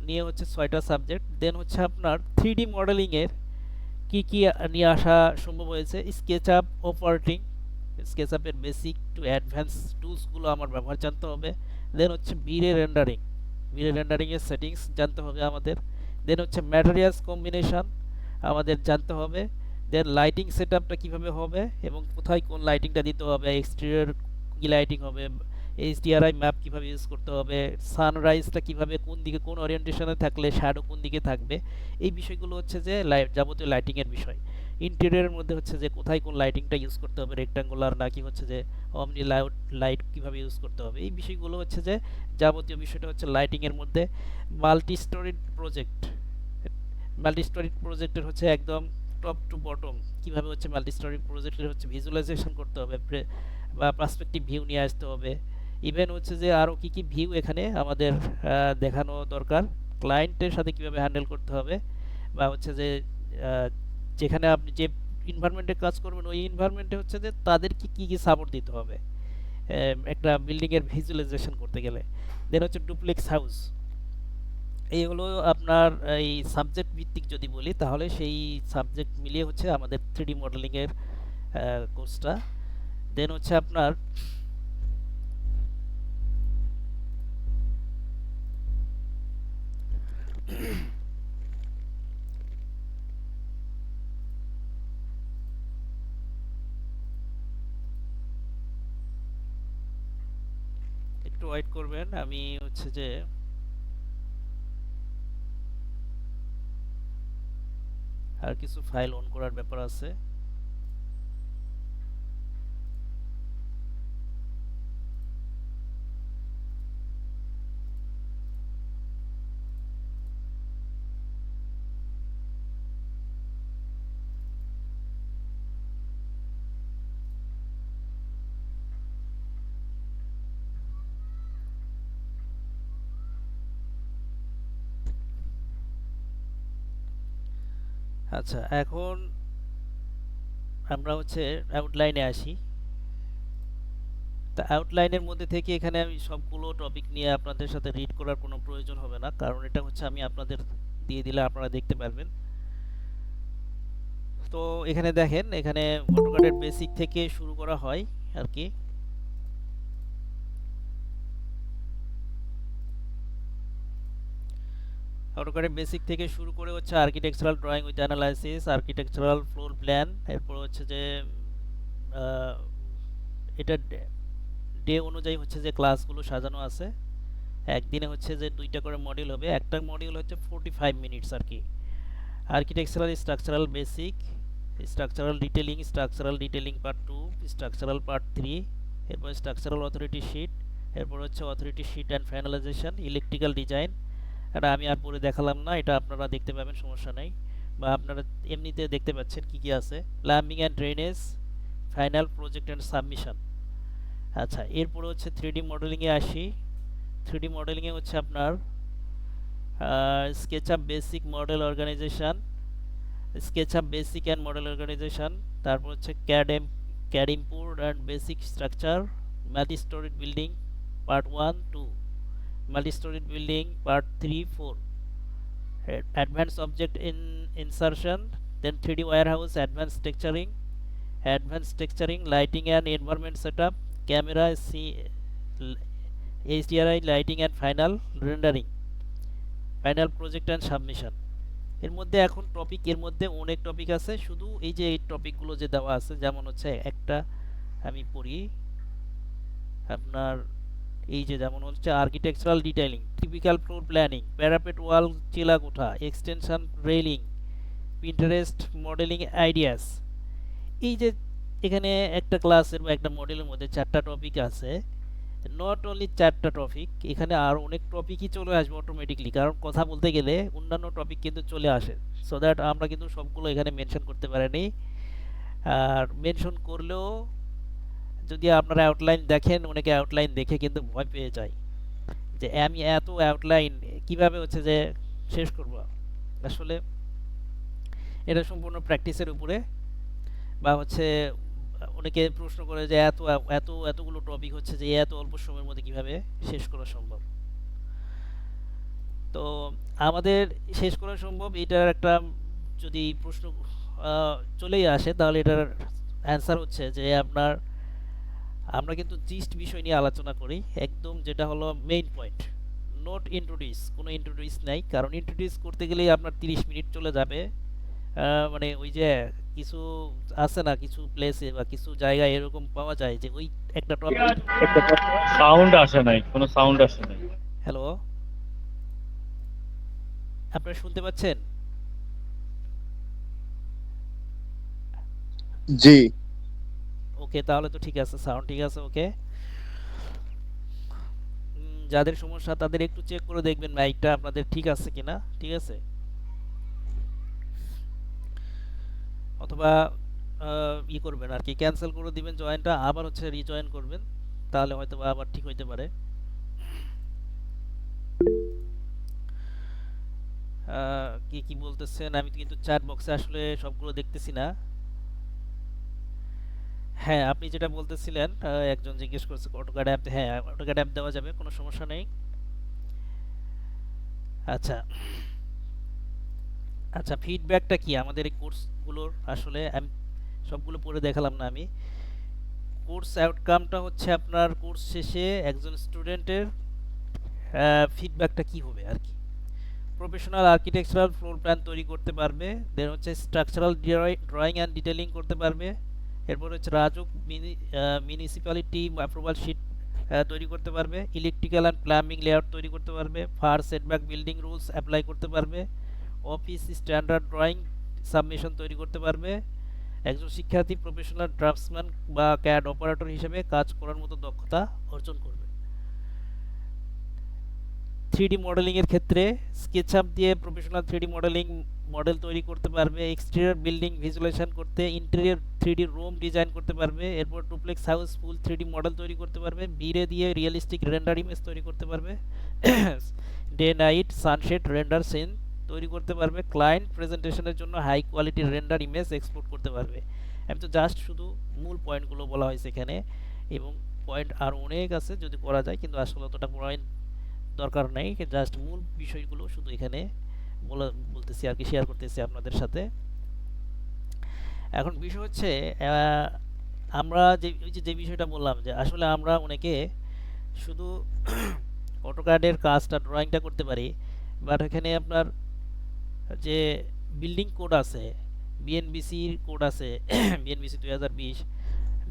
নিয়ে হচ্ছে 6টা সাবজেক্ট। দেন হচ্ছে আপনার 3D মডেলিংয়ের কি কি নিয়ে আসা সম্ভব হয়েছে। স্কেচআপ অপারেটিং, স্কেচআপের বেসিক টু অ্যাডভান্স টুলসগুলো আমার ব্যবহার জানতে হবে। দেন হচ্ছে রেন্ডারিংয়ের সেটিংস জানতে হবে আমাদের। দেন হচ্ছে ম্যাটেরিয়ালস কম্বিনেশন আমাদের জানতে হবে। দেন লাইটিং সেটআপটা কিভাবে হবে এবং কোথায় কোন লাইটিংটা দিতে হবে, এক্সটেরিয়র কি লাইটিং হবে, এইচডিআরআই ম্যাপ কিভাবে ইউজ করতে হবে, সানরাইজটা কিভাবে কোন দিকে কোন ওরিয়েন্টেশনে থাকলে শ্যাডো কোন দিকে থাকবে, এই বিষয়গুলো হচ্ছে যে যাবতীয় লাইটিংয়ের বিষয়। ইন্টেরিয়রের মধ্যে হচ্ছে যে কোথায় কোন লাইটিংটা ইউজ করতে হবে, রেক্টাঙ্গুলার নাকি হচ্ছে যে অমনি লাইট কিভাবে ইউজ করতে হবে, এই বিষয়গুলো হচ্ছে যে যাবতীয় বিষয়টা হচ্ছে লাইটিংয়ের মধ্যে। Multi storied project, multi story প্রজেক্টের হচ্ছে একদম টপ টু বটম কিভাবে হচ্ছে মাল্টি স্টোরি প্রজেক্টের হচ্ছে ভিজুয়ালাইজেশন করতে হবে বা পার্সপেক্টিভ ভিউ নিয়ে আসতে হবে। ইভেন হচ্ছে যে আরও কী কী ভিউ এখানে আমাদের দেখানো দরকার, ক্লায়েন্টের সাথে কিভাবে হ্যান্ডেল করতে হবে, বা হচ্ছে যে আহ, যেখানে আপনি যে এনভায়রনমেন্টে কাজ করবেন ওই এনভায়রনমেন্টে হচ্ছে যে তাদের কি কী কী সাপোর্ট দিতে হবে একটা বিল্ডিংয়ের ভিজুয়ালাইজেশন করতে গেলে। দেন হচ্ছে ডুপ্লেক্স হাউস, এই হলো আপনার এই সাবজেক্ট ভিত্তিক যদি বলি তাহলে সেই সাবজেক্ট মিলিয়ে হচ্ছে আমাদের 3D মডেলিংয়ের কোর্সটা। দেন হচ্ছে আপনার একটু ওয়েট করবেন, আমি হচ্ছে যে আর কিছু ফাইল অন করার ব্যাপার আছে। আচ্ছা, এখন আমরা হচ্ছে আউটলাইনে আসি। তা আউটলাইনের মধ্যে থেকে এখানে আমি সবগুলো টপিক নিয়ে আপনাদের সাথে রিড করার কোনো প্রয়োজন হবে না, কারণ এটা হচ্ছে আমি আপনাদের দিয়ে দিলে আপনারা দেখতে পারবেন। তো এখানে দেখেন, এখানে অটোক্যাডের বেসিক থেকে শুরু করা হয় আর কি। অটোক্যাডের বেসিক থেকে শুরু করে হচ্ছে architectural drawing with analysis, architectural floor plan, এরপর হচ্ছে যে আহ, এটা ডে অনুযায়ী হচ্ছে যে ক্লাসগুলো সাজানো আছে। একদিনে হচ্ছে যে 2টা করে মডিউল হবে, একটা মডিউল হচ্ছে 45 মিনিটস আর কি। Architectural structural basic, structural detailing part 2, structural part 3, এরপর স্ট্রাকচারাল অথরিটি শিট, এরপর হচ্ছে authority sheet and finalization, electrical design. এটা আমি আর পরে দেখালাম না, এটা আপনারা দেখতে পাবেন, সমস্যা নেই, বা আপনারা এমনিতে দেখতে পাচ্ছেন কি কি আছে। Plumbing and drainage, final project and submission. আচ্ছা, এরপরে হচ্ছে 3D মডেলিংয়ে আসি। 3D মডেলিংয়ে হচ্ছে আপনার SketchUp basic model organization, SketchUp basic and model organization, তারপর হচ্ছে CAD import and basic structure, multi storied building part 1 2, multi storied building part 3 4, advance object insertion, then 3D warehouse, advanced texturing, lighting and environment setup, camera, HDRI lighting and final rendering, final project and submission. এর মধ্যে এখন topic, এর মধ্যে অনেক topic আছে, শুধু এই যে এই টপিকগুলো যে দেওয়া আছে, যেমন হচ্ছে একটা আমি পড়ি আপনার, এই যে যেমন হচ্ছে architectural detailing, typical floor planning, parapet wall, চিলা কোঠা, extension railing, Pinterest modelling ideas. এই যে এখানে একটা ক্লাসের বা একটা মডেলের মধ্যে 4টা টপিক আছে। নট অনলি 4টা টপিক, এখানে আরও অনেক টপিকই চলে আসবে অটোমেটিকলি, কারণ কথা বলতে গেলে অন্যান্য টপিক কিন্তু চলে আসে, সো দ্যাট আমরা কিন্তু সবগুলো এখানে মেনশন করতে পারিনি। আর মেনশন করলেও যদি আপনারা আউটলাইন দেখেন, অনেকে আউটলাইন দেখে কিন্তু ভয় পেয়ে যায় যে আমি এত আউটলাইন কিভাবে হচ্ছে যে শেষ করব। আসলে এটা সম্পূর্ণ প্র্যাকটিসের উপরে, বা হচ্ছে অনেকে প্রশ্ন করে যে এতগুলো টপিক হচ্ছে যে এত অল্প সময়ের মধ্যে কিভাবে শেষ করা সম্ভব। তো আমাদের শেষ করা সম্ভব, এটার একটা যদি প্রশ্ন চলেই আসে, তাহলে এটার অ্যান্সার হচ্ছে যে আমরা কিন্তু জিস্ট বিষয় নিয়ে আলোচনা করি, একদম যেটা হলো মেইন পয়েন্ট, নোট ইন্ট্রোডিউস, কোনো ইন্ট্রোডিউস নাই, কারণ ইন্ট্রোডিউস করতে গেলেই আপনার 30 মিনিট চলে যাবে। মানে ওই যে কি কিছু আছে না, কিছু প্লেসে বা কিছু জায়গায় এরকম পাওয়া যায় যে ওই একটা টপিক। সাউন্ড আসে নাই, কোনো সাউন্ড আসে নাই। হ্যালো, আপনারা শুনতে পাচ্ছেন? জি। ওকে, তাহলে তো ঠিক আছে, সাউন্ড ঠিক আছে। ওকে, যাদের সমস্যা তাদের একটু চেক করে দেখবেন মাইকটা আপনাদের ঠিক আছে কিনা, ঠিক আছে? অথবা ই করবেন আর কি, ক্যান্সেল করে দিবেন জয়েনটা, আবার হচ্ছে রিজয়েন করবেন, তাহলে হয়তো বা আবার ঠিক হইতে পারে। কি কি বলতেছেন? আমি কিন্তু চ্যাট বক্সে আসলে সবগুলো দেখতেছি না। হ্যাঁ, আপনি যেটা বলতেছিলেন, একজন জিজ্ঞেস করছে অটোক্যাড অ্যাপ। হ্যাঁ, অটোক্যাড অ্যাপ দেওয়া যাবে, কোনো সমস্যা নেই। আচ্ছা আচ্ছা, ফিডব্যাকটা কি আমাদের এই কোর্সগুলোর? আসলে আমি সবগুলো পড়ে দেখালাম না আমি। কোর্স আউটকামটা হচ্ছে আপনার কোর্স শেষে একজন স্টুডেন্টের ফিডব্যাকটা কি হবে আর কি। প্রফেশনাল আর্কিটেকচারাল ফ্লোর প্ল্যান তৈরি করতে পারবে, দেন হচ্ছে স্ট্রাকচারাল ড্রয়িং অ্যান্ড ডিটেলিং করতে পারবে, এরপর হচ্ছে রাজুক মিউনিসিপ্যালিটি অ্যাপ্রুভাল শিট তৈরি করতে পারবে, ইলেকট্রিক্যাল অ্যান্ড প্লাম্বিং লেআউট তৈরি করতে পারবে, fire setback building rules apply করতে পারবে, অফিস স্ট্যান্ডার্ড ড্রয়িং সাবমিশন তৈরি করতে পারবে, একজন শিক্ষার্থী প্রফেশনাল ড্রাফটসম্যান বা ক্যাড অপারেটর হিসেবে কাজ করার মতো দক্ষতা অর্জন করবে। 3D মডেলিংয়ের ক্ষেত্রে স্কেচআপ দিয়ে প্রফেশনাল 3D মডেলিং মডেল তৈরি করতে পারবে, এক্সটেরিয়র বিল্ডিং ভিজুয়ালাইজেশন করতে ইন্টেরিয়র 3D রুম ডিজাইন করতে পারবে, এরপর duplex house full 3D model তৈরি করতে পারবে, বিরে দিয়ে রিয়েলিস্টিক রেন্ডার ইমেজ তৈরি করতে পারবে, day night sunset render scene তৈরি করতে পারবে, ক্লায়েন্ট প্রেজেন্টেশনের জন্য হাই কোয়ালিটির রেন্ডার ইমেজ এক্সপোর্ট করতে পারবে। আমি তো জাস্ট শুধু মূল পয়েন্টগুলো বলা হয়েছে এখানে, এবং পয়েন্ট আর অনেক আছে যদি করা যায়, কিন্তু আসলে অতটা পয়েন্ট দরকার নেই, জাস্ট মূল বিষয়গুলো শুধু এখানে বলতেছি আর কি, শেয়ার করতেছি আপনাদের সাথে। এখন বিষয় হচ্ছে আমরা যে বিষয়টা বললাম, যে আসলে আমরা অনেকে শুধু অটোক্যাডের কাজটা ড্রয়িংটা করতে পারি, বাট এখানে আপনার যে বিল্ডিং কোড আছে, বিএনবিসির কোড আছে, বিএনবিসি 2020,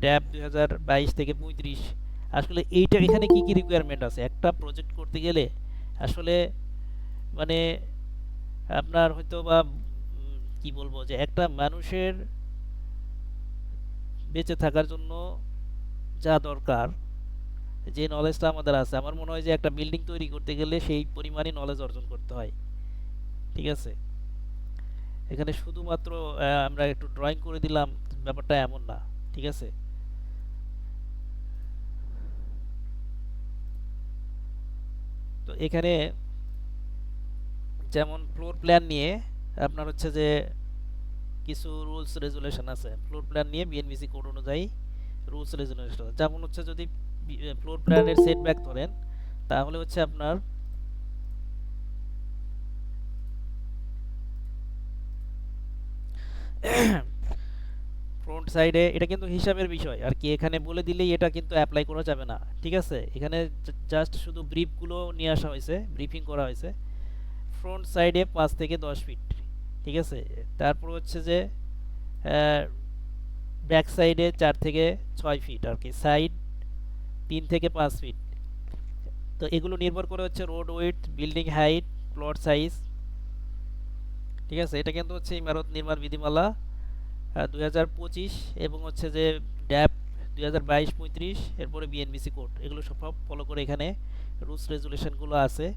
ড্যাব 2022 থেকে 35, আসলে এইটা এখানে কি কি রিকোয়ারমেন্ট আছে একটা প্রজেক্ট করতে গেলে, আসলে মানে আপনার হয়তো বা কি বলবো, যে একটা মানুষের বেঁচে থাকার জন্য যা দরকার, যে নলেজটা আমাদের আছে, আমার মনে হয় যে একটা বিল্ডিং তৈরি করতে গেলে সেই পরিমাণই নলেজ অর্জন করতে হয়, ঠিক আছে? এখানে শুধুমাত্র আমরা একটু ড্রয়িং করে দিলাম, ব্যাপারটা এমন না, ঠিক আছে? তো এখানে যেমন ফ্লোর প্ল্যান নিয়ে আপনার হচ্ছে যে কিছু রুলস রেজুলেশন আছে, ফ্লোর প্ল্যান নিয়ে বিএনবিসি কোড অনুযায়ী রুলস রেজুলেশন। যেমন হচ্ছে যদি ফ্লোর প্ল্যানের সেটব্যাক ধরেন, তাহলে হচ্ছে আপনার ফ্রন্ট সাইডে, এটা কিন্তু হিসাবের বিষয় আর কি, এখানে বলে দিলেই এটা কিন্তু অ্যাপ্লাই করা যাবে না, ঠিক আছে? এখানে জাস্ট শুধু ব্রিফগুলো নিয়ে আসা হয়েছে, ব্রিফিং করা হয়েছে। ফ্রন্ট সাইডে 5 থেকে 10 ফিট, ঠিক আছে? তারপর হচ্ছে যে ব্যাক সাইডে 4 থেকে 6 ফিট আর কি, সাইড 3 থেকে 5 ফিট। তো এগুলো নির্ভর করে হচ্ছে road width, building height, plot size, ঠিক আছে? এটা কিন্তু হচ্ছে ইমারত নির্মাণ বিধিমালা 2025, এবং হচ্ছে যে ড্যাপ 2022-35, এরপরে বিএনবিসি কোড, এগুলো সব ফলো করে এখানে রুলস রেজুলেশনগুলো আছে।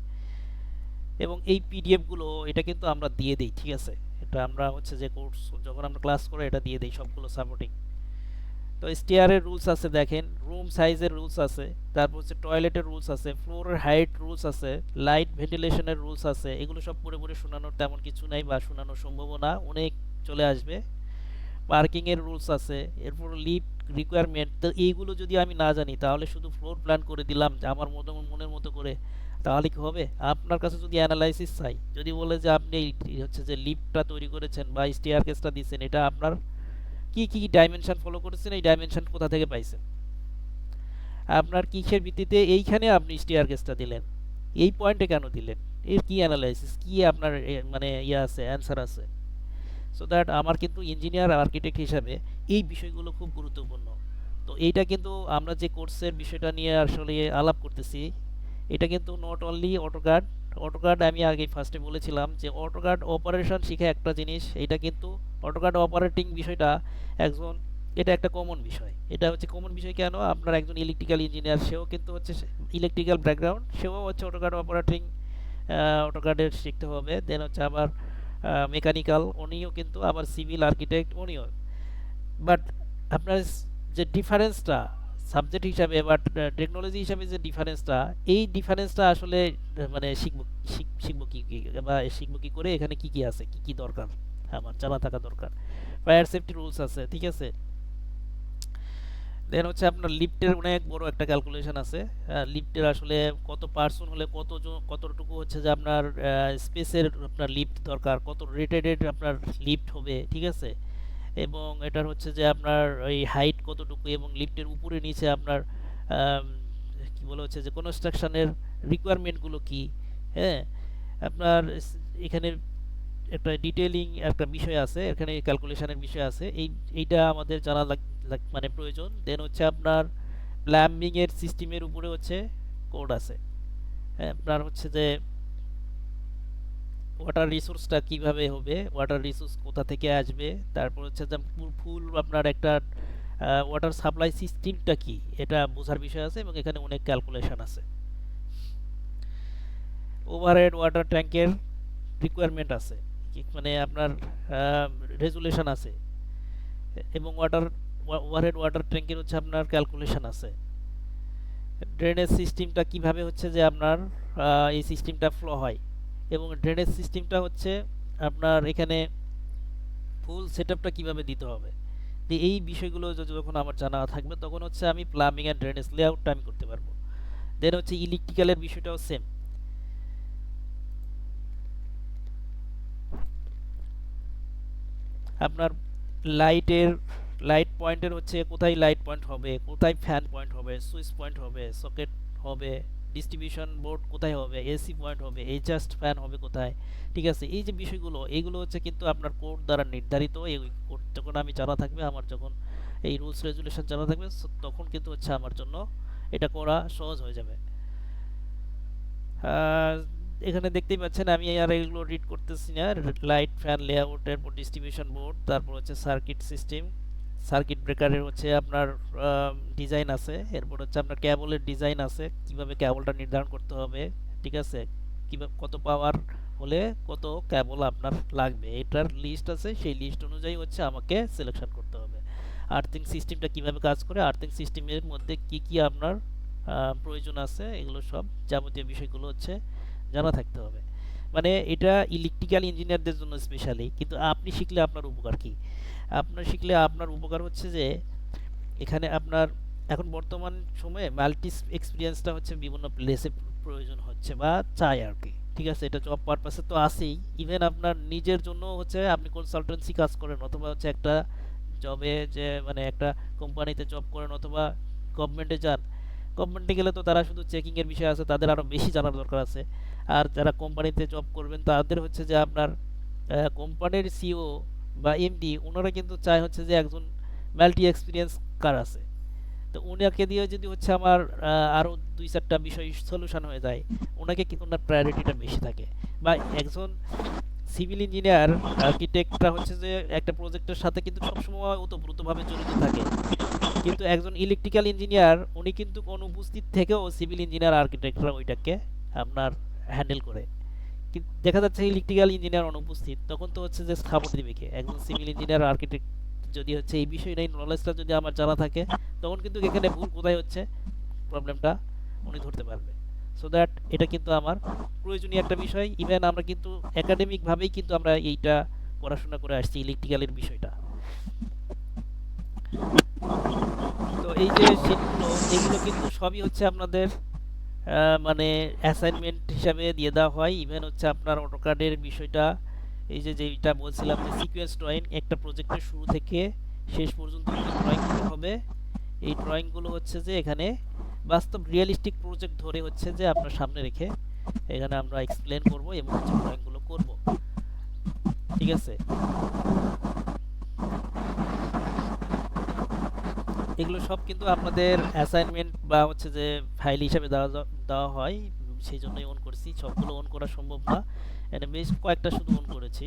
এবং এই পিডিএফগুলো এটা কিন্তু আমরা দিয়ে দিই, ঠিক আছে? এটা আমরা হচ্ছে যে কোর্স যখন আমরা ক্লাস করে এটা দিয়ে দিই সবগুলো সাপোর্টিং। তো স্টেয়ারের রুলস আছে, দেখেন রুম সাইজের রুলস আছে, তারপর হচ্ছে টয়লেটের রুলস আছে, ফ্লোরের হাইট রুলস আছে, লাইট ভেন্টিলেশনের রুলস আছে। এগুলো সব পড়ে পড়ে শোনানোর তেমন কিছু নাই, বা শোনানোর সম্ভাবনা অনেক চলে আসবে। পার্কিংয়ের রুলস আছে, এরপর লিফট রিকোয়ারমেন্ট। তো এইগুলো যদি আমি না জানি, তাহলে শুধু ফ্লোর প্ল্যান করে দিলাম যে আমার মনের মতো করে, তাহলে কি হবে? আপনার কাছে যদি অ্যানালাইসিস চাই, যদি বলে যে আপনি হচ্ছে যে লিফটটা তৈরি করেছেন বা স্টেয়ার কেসটা দিচ্ছেন, এটা আপনার কি কি ডাইমেনশন ফলো করেছেন, এই ডাইমেনশন কোথা থেকে পাইছেন, আপনার কিসের ভিত্তিতে এইখানে আপনি স্টেয়ার কেসটা দিলেন, এই পয়েন্টে কেন দিলেন, এর কি অ্যানালাইসিস, কি আপনার মানে ইয়ে আছে, অ্যান্সার আছে? সো দ্যাট আমার কিন্তু ইঞ্জিনিয়ার আর্কিটেক্ট হিসাবে এই বিষয়গুলো খুব গুরুত্বপূর্ণ। তো এইটা কিন্তু আমরা যে কোর্সের বিষয়টা নিয়ে আসলে আলাপ করতেছি, এটা কিন্তু নট অনলি অটোক্যাড। অটোক্যাড আমি আগে ফার্স্টে বলেছিলাম যে অটোক্যাড অপারেশন শিখে একটা জিনিস, এটা কিন্তু অটোক্যাড অপারেটিং বিষয়টা একজন, এটা একটা কমন বিষয়। এটা হচ্ছে কমন বিষয় কেন, আপনার একজন ইলেকট্রিক্যাল ইঞ্জিনিয়ার, সেও কিন্তু হচ্ছে ইলেকট্রিক্যাল ব্যাকগ্রাউন্ড, সেও হচ্ছে অটোক্যাড অপারেটিং অটোক্যাডের শিখতে হবে। দেন হচ্ছে আবার মেকানিক্যাল, উনিও কিন্তু আবার সিভিল আর্কিটেক্ট উনিও। বাট আপনার যে ডিফারেন্সটা সাবজেক্ট হিসাবে বা টেকনোলজি হিসাবে যে ডিফারেন্সটা, এই ডিফারেন্সটা আসলে মানে শিখবো শিখবো কি করে, এখানে কি কি আছে, কি কি দরকার আমার জানা থাকা দরকার। ফায়ার সেফটি রুলস আছে, ঠিক আছে। দেন হচ্ছে আপনার লিফটের অনেক বড় একটা ক্যালকুলেশন আছে। লিফটের আসলে কত পার্সন হলে কতটুকু হচ্ছে যে আপনার স্পেসের আপনার লিফট দরকার, কত রেটেড আপনার লিফট হবে, ঠিক আছে। এবং এটার হচ্ছে যে আপনার ওই হাইট কতটুকু, এবং লিফটের উপরে নিচে আপনার আম, কি বলে হচ্ছে যে কনস্ট্রাকশনের রিকোয়ারমেন্টগুলো কি। হ্যাঁ, আপনার এখানে একটা ডিটেইলিং একটা বিষয় আছে, এখানে ক্যালকুলেশনের বিষয় আছে, এইটা আমাদের জানা মানে প্রয়োজন। দেন হচ্ছে আপনার প্লাম্বিং এর সিস্টেমের উপরে হচ্ছে কোড আছে। হ্যাঁ, আপনার হচ্ছে যে ওয়াটার রিসোর্সটা কিভাবে হবে, ওয়াটার রিসোর্স কোথা থেকে আসবে, তারপর হচ্ছে যে ফুল আপনার একটা ওয়াটার সাপ্লাই সিস্টেমটা কি, এটা বোঝার বিষয় আছে, এবং এখানে অনেক ক্যালকুলেশন আছে। ওভারহেড ওয়াটার ট্যাঙ্কের রিকোয়ারমেন্ট আছে, মানে আপনার রেজুলেশন আছে, এবং ওভারহেড ওয়াটার ট্যাঙ্কের হচ্ছে আপনার ক্যালকুলেশন আছে। ড্রেনেজ সিস্টেমটা কিভাবে হচ্ছে যে আপনার এই সিস্টেমটা ফ্লো হয়, এবং ড্রেনেজ সিস্টেমটা হচ্ছে আপনার এখানে ফুল সেটআপটা কিভাবে দিতে হবে। তো এই বিষয়গুলো যখন আমার জানা থাকবে, তখন হচ্ছে আমি প্লাম্বিং অ্যান্ড ড্রেনেজ লেআউটটা আমি করতে পারবো। দেন হচ্ছে ইলেকট্রিক্যালের বিষয়টাও সেম। আপনার লাইট পয়েন্টের হচ্ছে কোথায় লাইট পয়েন্ট হবে, কোথায় ফ্যান পয়েন্ট হবে, সুইচ পয়েন্ট হবে, সকেট হবে, ডিস্ট্রিবিউশন বোর্ড কোথায় হবে, এসি পয়েন্ট হবে, এডজাস্ট ফ্যান হবে কোথায়, ঠিক আছে। এই যে বিষয়গুলো, এইগুলো হচ্ছে কিন্তু আপনার কোড দ্বারা নির্ধারিত। এই কোড যখন আমি জানা থাকবে, আমার যখন এই রুলস রেজুলেশন জানা থাকবে, তখন কিন্তু হচ্ছে আমার জন্য এটা করা সহজ হয়ে যাবে। আহ, এখানে দেখতেই পাচ্ছেন আমি আর এগুলো রিড করতেছি না। লাইট ফ্যান লেআউট, এরপর ডিস্ট্রিবিউশন বোর্ড, তারপর হচ্ছে সার্কিট সিস্টেম, সার্কিট ব্রেকারের হচ্ছে আপনার ডিজাইন আছে, এরপর হচ্ছে আপনার ক্যাবলের ডিজাইন আছে, কিভাবে ক্যাবলটা নির্ধারণ করতে হবে, ঠিক আছে। কিভাবে কত পাওয়ার হলে কত ক্যাবল আপনার লাগবে, এটার লিস্ট আছে, সেই লিস্ট অনুযায়ী হচ্ছে আমাকে সিলেকশন করতে হবে। আর্থিং সিস্টেমটা কিভাবে কাজ করে, আর্থিং সিস্টেমের মধ্যে কি কি আপনার প্রয়োজন আছে, এগুলো সব যাবতীয় বিষয়গুলো হচ্ছে জানা থাকতে হবে। মানে এটা ইলেকট্রিক্যাল ইঞ্জিনিয়ারদের জন্য স্পেশালি, কিন্তু আপনি শিখলে আপনার উপকার কি, আপনার শিখলে আপনার উপকার হচ্ছে যে এখানে আপনার এখন বর্তমান সময়ে মাল্টি এক্সপিরিয়েন্সটা হচ্ছে বিভিন্ন প্লেসে প্রয়োজন হচ্ছে বা চাই আর কি, ঠিক আছে। এটা জব পারপাসে তো আছেই, ইভেন আপনার নিজের জন্য হচ্ছে আপনি কনসালটেন্সি কাজ করেন, অথবা হচ্ছে একটা জবে যে মানে একটা কোম্পানিতে জব করেন, অথবা গভর্নমেন্টে যান। গভর্নমেন্টে গেলে তো তারা শুধু চেকিংয়ের বিষয় আছে, তাদের আরও বেশি জানার দরকার আছে। আর যারা কোম্পানিতে জব করবেন, তাদের হচ্ছে যে আপনার কোম্পানির সিও বা এমডি, ওনারা কিন্তু চায় হচ্ছে যে একজন মাল্টি এক্সপিরিয়েন্স কার আছে। তো উনাকে দিয়ে যদি হচ্ছে আমার আরও 2-4টা বিষয় সলিউশন হয়ে যায়, ওনাকে কিন্তু ওনার প্রায়োরিটিটা বেশি থাকে। বা একজন সিভিল ইঞ্জিনিয়ার আর্কিটেক্টরা হচ্ছে যে একটা প্রজেক্টের সাথে কিন্তু সবসময় ওতপ্রোতভাবে জড়িত থাকে, কিন্তু একজন ইলেকট্রিক্যাল ইঞ্জিনিয়ার উনি কিন্তু অনুপস্থিত থেকেও সিভিল ইঞ্জিনিয়ার আর্কিটেক্টরা ওইটাকে আপনার হ্যান্ডেল করে। কিন্তু দেখা যাচ্ছে ইলেকট্রিক্যাল ইঞ্জিনিয়ার অনুপস্থিত, তখন তো হচ্ছে যে সাপোর্ট দিবে কে, একজন সিভিল ইঞ্জিনিয়ার আর্কিটেক্ট যদি হচ্ছে এই বিষয় নেই, নলেজটা যদি আমার জানা থাকে, তখন কিন্তু এখানে ভুল কোথায় হচ্ছে প্রবলেমটা উনি ধরতে পারবে। সো দ্যাট এটা কিন্তু আমার প্রয়োজনীয় একটা বিষয়। ইভেন আমরা কিন্তু একাডেমিকভাবেই কিন্তু আমরা এইটা পড়াশোনা করে আসছি ইলেকট্রিক্যালের বিষয়টা। তো এই যে শীটগুলো, এগুলো কিন্তু সবই হচ্ছে আপনাদের মানে অ্যাসাইনমেন্ট হিসাবে দিয়ে দেওয়া হয়। ইভেন হচ্ছে আপনার অটোক্যাডের বিষয়টা, এই যে যেটা বলছিলাম যে সিকোয়েন্স ড্রয়িং, একটা প্রজেক্টের শুরু থেকে শেষ পর্যন্ত যে ড্রয়িংগুলো হবে, এই ড্রয়িংগুলো হচ্ছে যে এখানে বাস্তব রিয়েলিস্টিক প্রজেক্ট ধরে হচ্ছে যে আপনার সামনে রেখে এখানে আমরা এক্সপ্লেন করব এবং হচ্ছে ড্রয়িংগুলো করব। ঠিক আছে, এগুলো সব কিন্তু আপনাদের অ্যাসাইনমেন্ট বা হচ্ছে যে ফাইল হিসাবে দেওয়া হয়, সেই জন্যই অন করছি। সবগুলো অন করা সম্ভব না, এখানে বেশ কয়েকটা শুধু অন করেছি।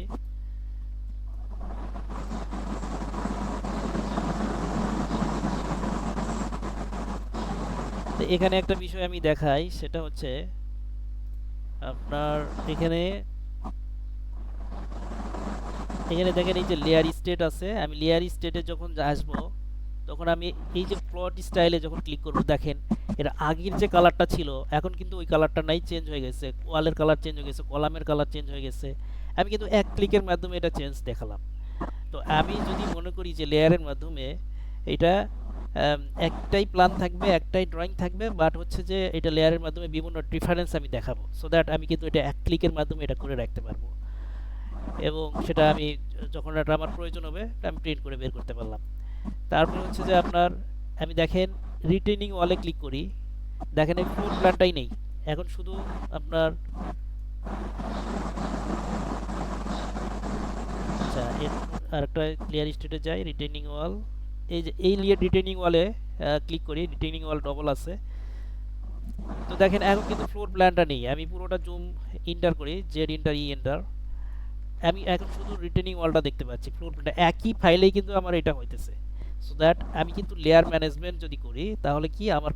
তো এখানে একটা বিষয় আমি দেখাই, সেটা হচ্ছে আপনার এখানে এখানে দেখেন এই যে লেয়ার স্টেট আছে, আমি লেয়ার স্টেটে যখন আসবো তখন আমি এই যে প্লট স্টাইলে যখন ক্লিক করব, দেখেন এর আগের যে কালারটা ছিল এখন কিন্তু ওই কালারটা নাই, চেঞ্জ হয়ে গেছে, ওয়ালের কালার চেঞ্জ হয়ে গেছে, কলামের কালার চেঞ্জ হয়ে গেছে। আমি কিন্তু এক ক্লিকের মাধ্যমে এটা চেঞ্জ দেখালাম। তো আমি যদি মনে করি যে লেয়ারের মাধ্যমে এটা একটাই প্ল্যান থাকবে, একটাই ড্রয়িং থাকবে, বাট হচ্ছে যে এটা লেয়ারের মাধ্যমে বিভিন্ন ডিফারেন্স আমি দেখাবো, সো দ্যাট আমি কিন্তু এটা এক ক্লিকের মাধ্যমে এটা করে রাখতে পারবো, এবং সেটা আমি যখন এটা আমার প্রয়োজন হবে আমি প্রিন্ট করে বের করতে পারলাম। তারপর হচ্ছে যে আপনার আমি দেখেন রিটেনিং ওয়ালে ক্লিক করি, দেখেন এই ফ্লোর প্ল্যানটাই নেই, এখন শুধু আপনার আচ্ছা আরেকটা ক্লিয়ার স্টেটে যাই, রিটেনিং ওয়াল, এই যে এই রিটেনিং ওয়ালে ক্লিক করি, রিটেনিং ওয়াল ডবল আছে। তো দেখেন এখন কিন্তু ফ্লোর প্ল্যানটা নেই, আমি পুরোটা জুম ইন্টার করি, জেড ইন্টার ই এন্টার, আমি এখন শুধু রিটেনিং ওয়ালটা দেখতে পাচ্ছি, ফ্লোর প্ল্যানটা একই ফাইলেই কিন্তু আমার এটা হইতেছে। সো দ্যাট আমি কিন্তু লেয়ার ম্যানেজমেন্ট যদি করি তাহলে কি আমার,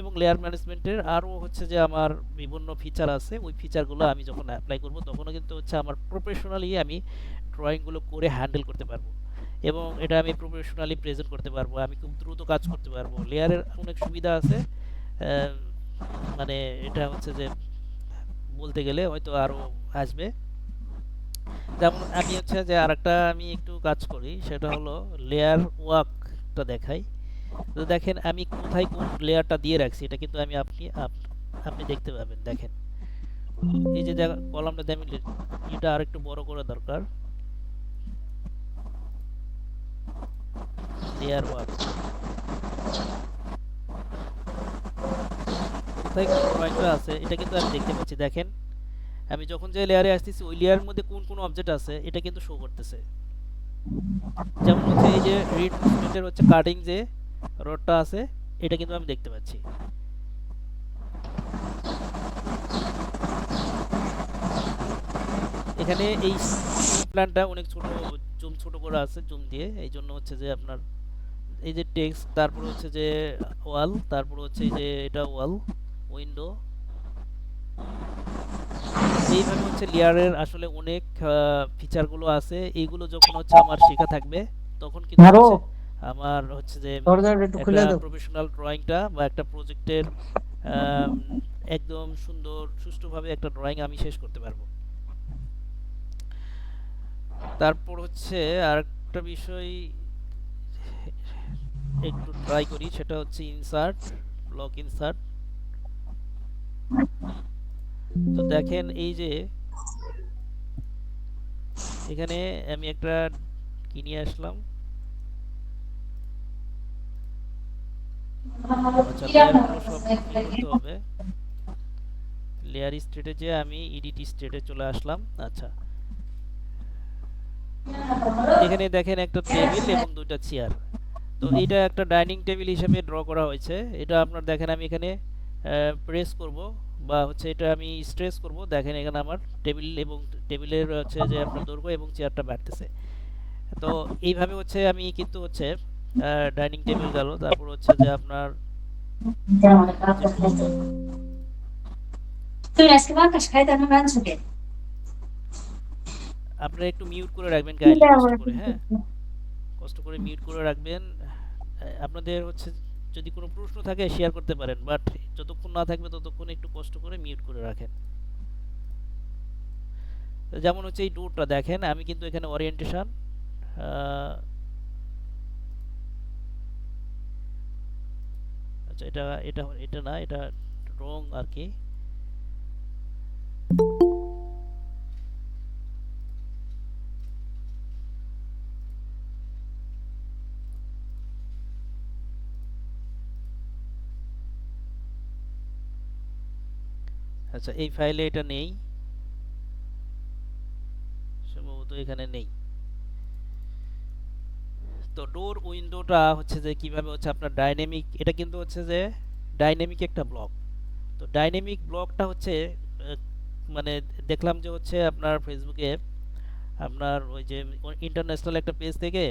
এবং লেয়ার ম্যানেজমেন্টের আরও হচ্ছে যে আমার বিভিন্ন ফিচার আছে, ওই ফিচারগুলো আমি যখন অ্যাপ্লাই করব তখনও কিন্তু হচ্ছে আমার প্রফেশনালি আমি ড্রয়িংগুলো করে হ্যান্ডেল করতে পারবো, এবং এটা আমি প্রফেশনালি প্রেজেন্ট করতে পারবো, আমি খুব দ্রুত কাজ করতে পারবো। লেয়ারের অনেক সুবিধা আছে, আহ, মানে এটা হচ্ছে যে বলতে গেলে হয়তো আরও আসবে। যেমন আমি হচ্ছে যে আরেকটা আমি একটু কাজ করি, সেটা হলো লেয়ার ওয়ার্কটা দেখাই। তো দেখেন আমি কোথায় কোন লেয়ারটা দিয়ে রাখছি, এটা কিন্তু আমি আপনি দেখতে পাবেন। দেখেন এই যে কলামটা আমি এটা আরেকটু বড় করা দরকার, লেয়ার ওয়ার্ক কোথায় কোন ড্রয়িংটা আছে এটা কিন্তু আমি দেখতে পাচ্ছি। দেখেন আমি যখন যে লেয়ারে আসতেছি ওই লেয়ারের মধ্যে কোন কোন অবজেক্ট আছে এটা কিন্তু শো করতেছে। যেমন হচ্ছে এই যে রিড হচ্ছে কাটিং যে রডটা আছে এটা কিন্তু আমি দেখতে পাচ্ছি। এখানে এই প্ল্যানটা অনেক ছোট, জুম ছোট করা আছে জুম দিয়ে, এই জন্য হচ্ছে যে আপনার এই যে টেক্সট, তারপর হচ্ছে যে ওয়াল, তারপর হচ্ছে এই যে এটা ওয়াল উইন্ডো, এইভাবে হচ্ছে লেয়ারের আসলে অনেক ফিচারগুলো আছে। এইগুলো যখন হচ্ছে আমার শেখা থাকবে তখন কিন্তু হচ্ছে আমার হচ্ছে যে একটা প্রফেশনাল ড্রয়িংটা বা একটা প্রজেক্টের একদম সুন্দর সুষ্ঠুভাবে একটা ড্রয়িং আমি শেষ করতে পারবো। তারপর হচ্ছে আরেকটা বিষয় একটু ট্রাই করি, সেটা হচ্ছে ইনসার্ট, ব্লক ইনসার্ট। তো দেখেন এই যে এখানে আমি একটা কি নিয়ে আসলাম, আচ্ছা লেয়ারগুলো সব কি করতে হবে, লেয়ার স্টেটে যে আমি এডিট স্টেটে চলে আসলাম। আচ্ছা এখানে দেখেন একটা টেবিল এবং দুইটা চেয়ার, তো এটা একটা ডাইনিং টেবিল হিসেবে ড্র করা হয়েছে। এটা আপনার দেখেন আমি এখানে প্রেস করব বা হচ্ছে এটা আমি স্ট্রেস করব, দেখেন এখানে আমার টেবিল এবং টেবিলের হচ্ছে যে আপনার দৈর্ঘ্য এবং চেয়ারটা বাড়তেছে। তো এইভাবে হচ্ছে আমি কিন্তু হচ্ছে ডাইনিং টেবিল গেল, তারপর হচ্ছে যে আপনার আপনারা একটু মিউট করে রাখবেন কাইন্ডলি, কষ্ট করে, হ্যাঁ কষ্ট করে মিউট করে রাখবেন। আপনাদের হচ্ছে যদি কোনো প্রশ্ন থাকে শেয়ার করতে পারেন, বাট যতক্ষণ না থাকবে ততক্ষণ একটু কষ্ট করে মিউট করে রাখেন। যেমন হচ্ছে এই ডোরটা দেখেন আমি কিন্তু এখানে ওরিয়েন্টেশন আচ্ছা এটা এটা এটা না, এটা রং আর কি। আচ্ছা এই ফাইলে এটা নেই সম্ভবত, এখানে নেই। তো ডোর উইন্ডোটা হচ্ছে যে কিভাবে হচ্ছে আপনার ডাইনামিক, এটা কিন্তু হচ্ছে যে ডাইনামিক একটা ব্লক। তো ডাইনামিক ব্লকটা হচ্ছে মানে দেখলাম যে হচ্ছে আপনার ফেসবুকে আপনার ওই যে ইন্টারন্যাশনাল একটা পেজ থেকে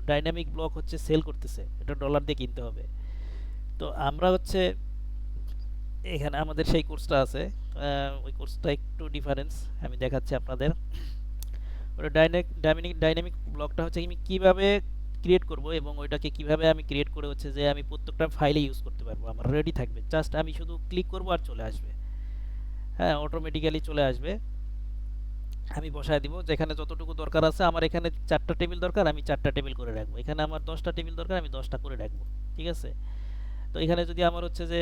ডাইনামিক ব্লক হচ্ছে সেল করতেছে, এটা ডলার দিয়ে কিনতে হবে। তো আমরা হচ্ছে এখানে আমাদের সেই কোর্সটা আছে, ওই কোর্সটা একটু ডিফারেন্স আমি দেখাচ্ছি আপনাদের। ওটা ডাইনামিক ব্লকটা হচ্ছে আমি কিভাবে ক্রিয়েট করব এবং ওইটাকে কিভাবে আমি ক্রিয়েট করে হচ্ছে যে আমি প্রত্যেকটা ফাইলে ইউজ করতে পারবো, আমার রেডি থাকবে, জাস্ট আমি শুধু ক্লিক করব আর চলে আসবে। হ্যাঁ, অটোমেটিক্যালি চলে আসবে। আমি বসায় দিব যেখানে যতটুকু দরকার আছে, আমার এখানে 4টা টেবিল দরকার, আমি 4টা টেবিল করে রাখবো। এখানে আমার 10টা টেবিল দরকার, আমি 10টা করে রাখবো। ঠিক আছে? তো এখানে যদি আমার হচ্ছে যে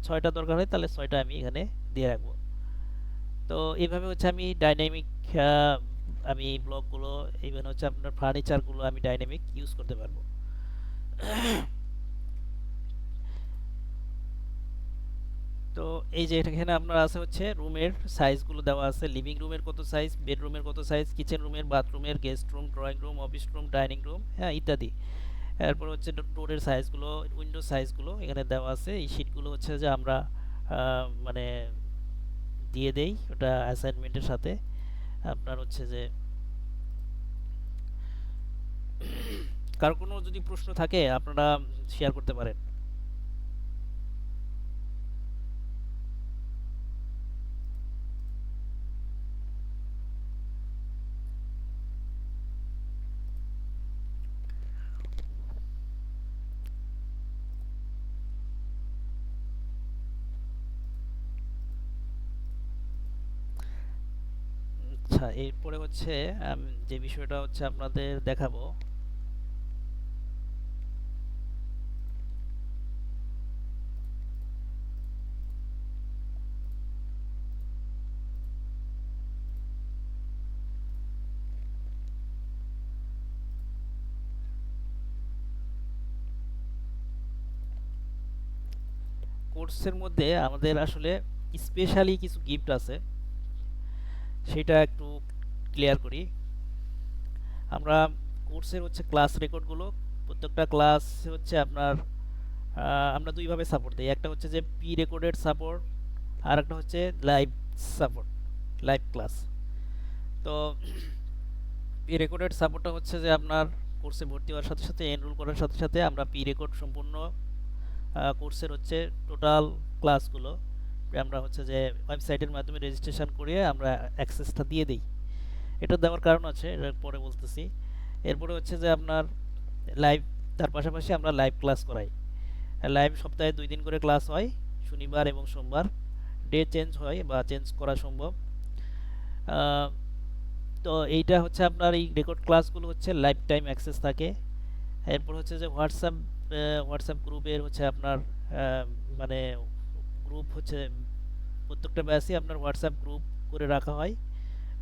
6টা দরকার হয় তাহলে 6টা আমি এখানে দিয়ে রাখবো। তো এইভাবে হচ্ছে আমি ডাইনামিক আমি ব্লকগুলো, ইভেন হচ্ছে আপনার ফার্নিচারগুলো আমি ডাইনামিক ইউজ করতে পারবো। তো এই যে এখানে আপনার আছে হচ্ছে রুমের সাইজগুলো দেওয়া আছে, লিভিং রুমের কত সাইজ, বেডরুমের কত সাইজ, কিচেন রুমের, বাথরুমের, guest room, drawing room, office room, dining room, হ্যাঁ ইত্যাদি। এরপর হচ্ছে ডোরের সাইজগুলো, উইন্ডো সাইজগুলো এখানে দেওয়া আছে। এই শিটগুলো হচ্ছে যে আমরা মানে দিয়ে দেই ওটা অ্যাসাইনমেন্টের সাথে। আপনার হচ্ছে যে কারো কোনো যদি প্রশ্ন থাকে আপনারা শেয়ার করতে পারেন। আচ্ছা, এরপরে হচ্ছে যে বিষয়টা হচ্ছে আপনাদের দেখাবো, কোর্সের মধ্যে আমাদের আসলে স্পেশালি কিছু গিফট আছে, সেটা একটু ক্লিয়ার করি। আমরা কোর্সের হচ্ছে ক্লাস রেকর্ডগুলো, প্রত্যেকটা ক্লাস হচ্ছে আপনার আমরা দুইভাবে সাপোর্ট দিই। একটা হচ্ছে যে প্রি রেকর্ডেড সাপোর্ট, আর একটা হচ্ছে লাইভ সাপোর্ট, লাইভ ক্লাস। তো প্রি রেকর্ডেড সাপোর্টটা হচ্ছে যে আপনার কোর্সে ভর্তি হওয়ার সাথে সাথে, এনরোল করার সাথে সাথে আমরা প্রি রেকর্ড সম্পূর্ণ কোর্সের হচ্ছে টোটাল ক্লাসগুলো আমরা হচ্ছে যে ওয়েবসাইটের মাধ্যমে রেজিস্ট্রেশন করিয়ে আমরা অ্যাক্সেসটা দিয়ে দিই। এটা দেওয়ার কারণ আছে, এটা পরে বলতেছি। এরপরে হচ্ছে যে আপনার লাইভ, তার পাশাপাশি আমরা লাইভ ক্লাস করাই। লাইভ সপ্তাহে 2 দিন করে ক্লাস হয়, শনিবার এবং সোমবার। ডে চেঞ্জ হয় বা চেঞ্জ করা সম্ভব। তো এইটা হচ্ছে আপনার এই রেকর্ড ক্লাসগুলো হচ্ছে লাইফ টাইম অ্যাক্সেস থাকে। এরপর হচ্ছে যে হোয়াটসঅ্যাপ গ্রুপের হচ্ছে আপনার মানে গ্রুপ হচ্ছে প্রত্যেকটা ব্যাচই আপনার হোয়াটসঅ্যাপ গ্রুপ করে রাখা হয়।